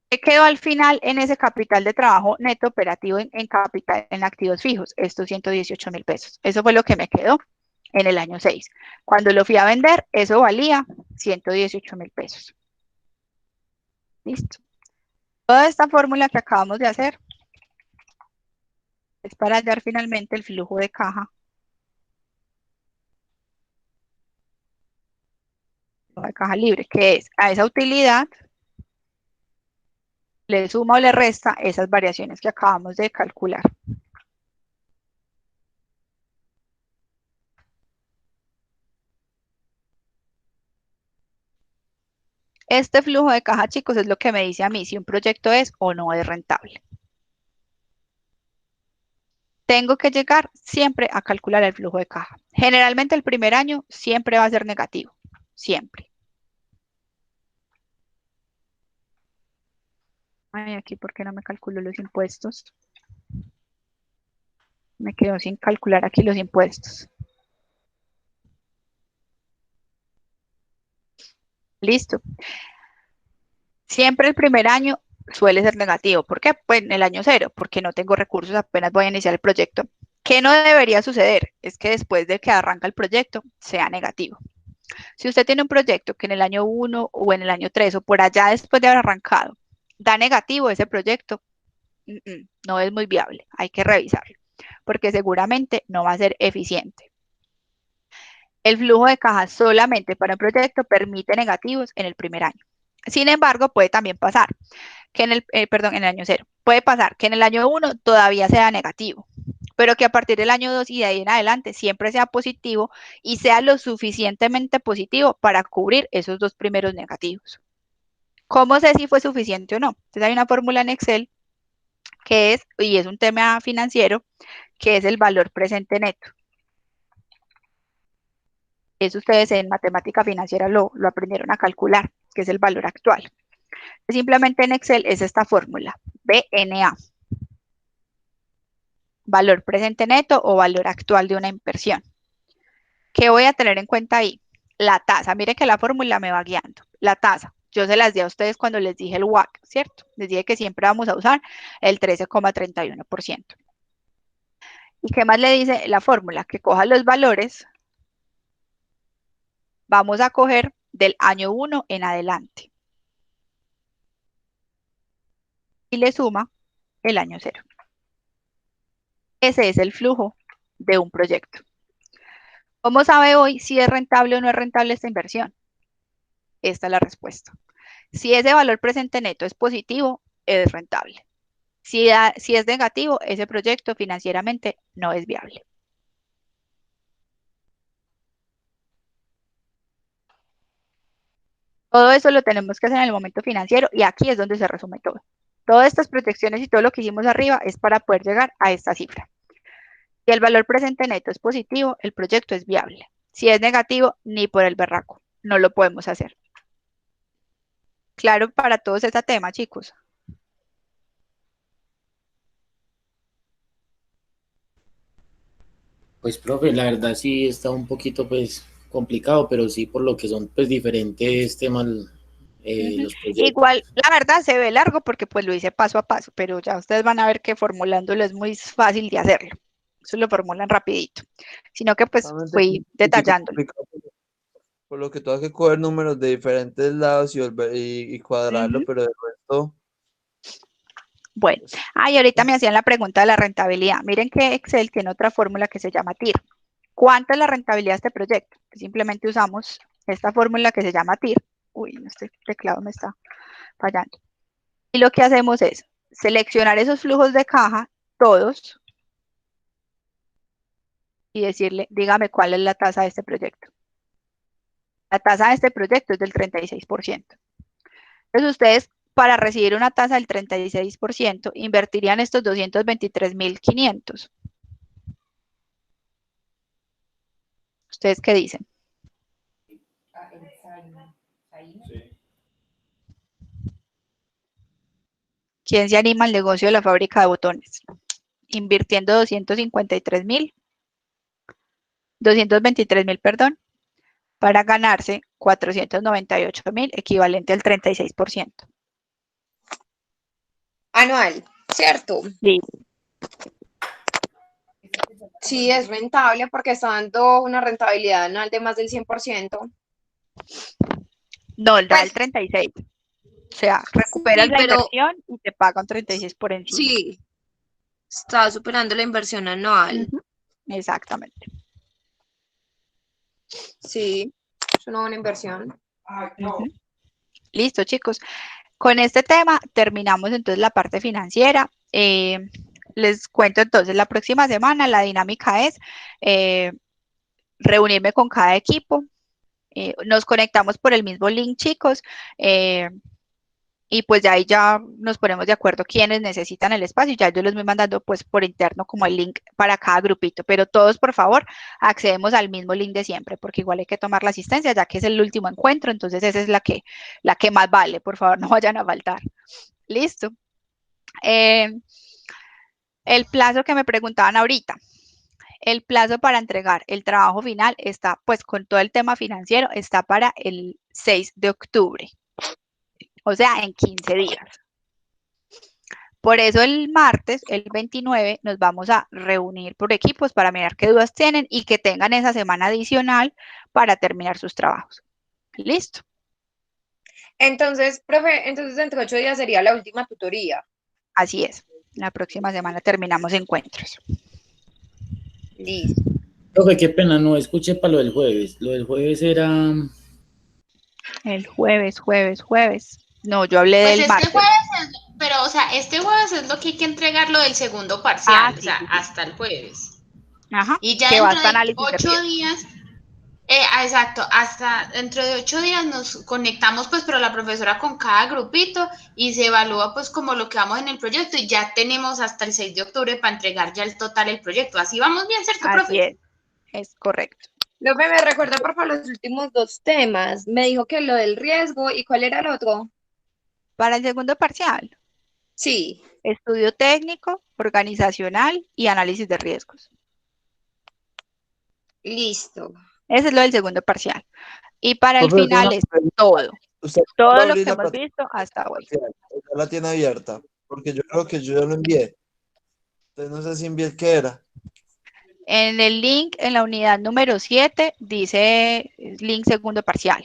¿Qué quedó al final en ese capital de trabajo neto operativo en capital en activos fijos? Estos 118.000 pesos. Eso fue lo que me quedó en el año 6. Cuando lo fui a vender, eso valía 118.000 pesos. Listo. Toda esta fórmula que acabamos de hacer es para hallar finalmente el flujo de caja. Flujo de caja libre, que es a esa utilidad le suma o le resta esas variaciones que acabamos de calcular. Este flujo de caja, chicos, es lo que me dice a mí si un proyecto es o no es rentable. Tengo que llegar siempre a calcular el flujo de caja. Generalmente el primer año siempre va a ser negativo, siempre. Ay, aquí, ¿por qué no me calculo los impuestos? Me quedo sin calcular aquí los impuestos. Listo. Siempre el primer año suele ser negativo. ¿Por qué? Pues en el año 0, porque no tengo recursos, apenas voy a iniciar el proyecto. ¿Qué no debería suceder? Es que después de que arranca el proyecto sea negativo. Si usted tiene un proyecto que en el año 1 o en el año 3 o por allá después de haber arrancado da negativo ese proyecto, no es muy viable, hay que revisarlo, porque seguramente no va a ser eficiente. El flujo de caja solamente para un proyecto permite negativos en el primer año. Sin embargo, puede también pasar que en el año 0, puede pasar que en el año 1 todavía sea negativo, pero que a partir del año 2 y de ahí en adelante siempre sea positivo y sea lo suficientemente positivo para cubrir esos 2 primeros negativos. ¿Cómo sé si fue suficiente o no? Entonces hay una fórmula en Excel que es, y es un tema financiero, que es el valor presente neto. Eso ustedes en matemática financiera lo aprendieron a calcular, que es el valor actual. Simplemente en Excel es esta fórmula, BNA. Valor presente neto o valor actual de una inversión. ¿Qué voy a tener en cuenta ahí? La tasa. Mire que la fórmula me va guiando. La tasa. Yo se las di a ustedes cuando les dije el WACC, ¿cierto? Les dije que siempre vamos a usar el 13,31%. ¿Y qué más le dice la fórmula? Que coja los valores. Vamos a coger del año 1 en adelante. Y le suma el año 0. Ese es el flujo de un proyecto. ¿Cómo sabe hoy si es rentable o no es rentable esta inversión? Esta es la respuesta. Si ese valor presente neto es positivo, es rentable. Si es negativo, ese proyecto financieramente no es viable. Todo eso lo tenemos que hacer en el momento financiero y aquí es donde se resume todo. Todas estas proyecciones y todo lo que hicimos arriba es para poder llegar a esta cifra. Si el valor presente neto es positivo, el proyecto es viable. Si es negativo, ni por el berraco. No lo podemos hacer. Claro para todos este tema, chicos. Pues, profe, la verdad sí está un poquito, pues, complicado, pero sí por lo que son, pues, diferentes temas, los proyectos. Igual, la verdad se ve largo porque pues lo hice paso a paso, pero ya ustedes van a ver que formulándolo es muy fácil de hacerlo. Eso lo formulan rapidito. Sino que pues Solamente fui un poquitico detallándolo. complicado por lo que tengo que coger números de diferentes lados y cuadrarlo, pero de resto, Bueno, pues, y ahorita me hacían la pregunta de la rentabilidad. Miren que Excel tiene otra fórmula que se llama TIR. ¿Cuánto es la rentabilidad de este proyecto? Simplemente usamos esta fórmula que se llama TIR. Uy, este teclado me está fallando. Y lo que hacemos es seleccionar esos flujos de caja, todos, y decirle, dígame cuál es la tasa de este proyecto. La tasa de este proyecto es del 36%. Entonces ustedes, para recibir una tasa del 36%, invertirían estos 223.500. ¿Ustedes qué dicen? ¿Quién se anima al negocio de la fábrica de botones? Invirtiendo 253.000. 223.000, perdón, para ganarse 498.000, equivalente al 36%. Anual, ¿cierto? Sí. Sí, es rentable porque está dando una rentabilidad anual de más del 100%. No, da Pues, el 36. O sea, recuperas sí, la pero inversión y te pagan 36 por encima. sí, está superando la inversión anual. Ujú, exactamente. Sí, es una buena inversión. Ujú. Listo, chicos. Con este tema terminamos entonces la parte financiera. Les cuento entonces, la próxima semana la dinámica es reunirme con cada equipo. Nos conectamos por el mismo link, chicos. Y pues ya ahí ya nos ponemos de acuerdo quiénes necesitan el espacio y ya yo les voy mandando pues por interno como el link para cada grupito, pero todos por favor accedemos al mismo link de siempre porque igual hay que tomar la asistencia ya que es el último encuentro, entonces esa es la que más vale, por favor no vayan a faltar. Listo. El plazo que me preguntaban ahorita, el plazo para entregar el trabajo final está pues con todo el tema financiero, está para el 6 de octubre, o sea, en 15 días. Por eso el martes, el 29, nos vamos a reunir por equipos para mirar qué dudas tienen y que tengan esa semana adicional para terminar sus trabajos. Listo. Entonces, profe, entonces dentro de 8 días sería la última tutoría. Así es. La próxima semana terminamos encuentros. Listo. Profe, qué pena, no escuché para lo del jueves. Lo del jueves era... El jueves. No, yo hablé Pues del este martes. jueves pero o sea, este jueves es lo que hay que entregarlo del segundo parcial, o Sí, sea, sí, sí. hasta el jueves. Ajá. Y ya Que va dentro hasta de análisis de 8 riesgo. días, exacto, hasta dentro de 8 días nos conectamos pues, pero la profesora con cada grupito y se evalúa pues como lo que vamos en el proyecto y ya tenemos hasta el 6 de octubre para entregar ya el total el proyecto. Así vamos bien, ¿cierto, Así profe? es correcto. Profe, me recuerda por favor los últimos 2 temas. Me dijo que lo del riesgo y ¿cuál era el otro? Para el segundo parcial, Sí, estudio técnico, organizacional y análisis de riesgos. listo. Ese es lo del segundo parcial. Y para el Profe, final es todo. ¿usted va a Todo lo abrir que la hemos plataforma visto hasta hoy. parcial? ¿O ya la tiene abierta? Porque yo creo que yo ya lo envié. Entonces no sé si envié el que era. En el link, en la unidad número 7, dice link segundo parcial.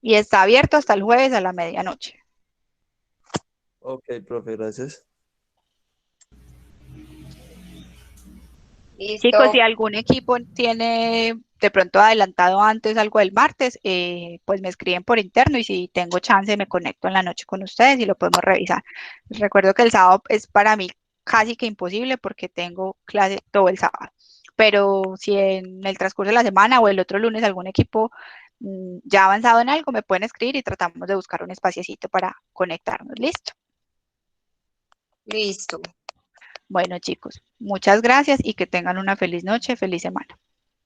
Y está abierto hasta el jueves a la medianoche. Ok, profe, gracias. Chicos, Listo. si algún equipo tiene de pronto adelantado antes algo del martes, pues me escriben por interno y si tengo chance me conecto en la noche con ustedes y lo podemos revisar. Les recuerdo que el sábado es para mí casi que imposible porque tengo clase todo el sábado. Pero si en el transcurso de la semana o el otro lunes algún equipo ya ha avanzado en algo, me pueden escribir y tratamos de buscar un espaciecito para conectarnos. ¿Listo? Listo. Bueno, chicos, muchas gracias y que tengan una feliz noche, feliz semana.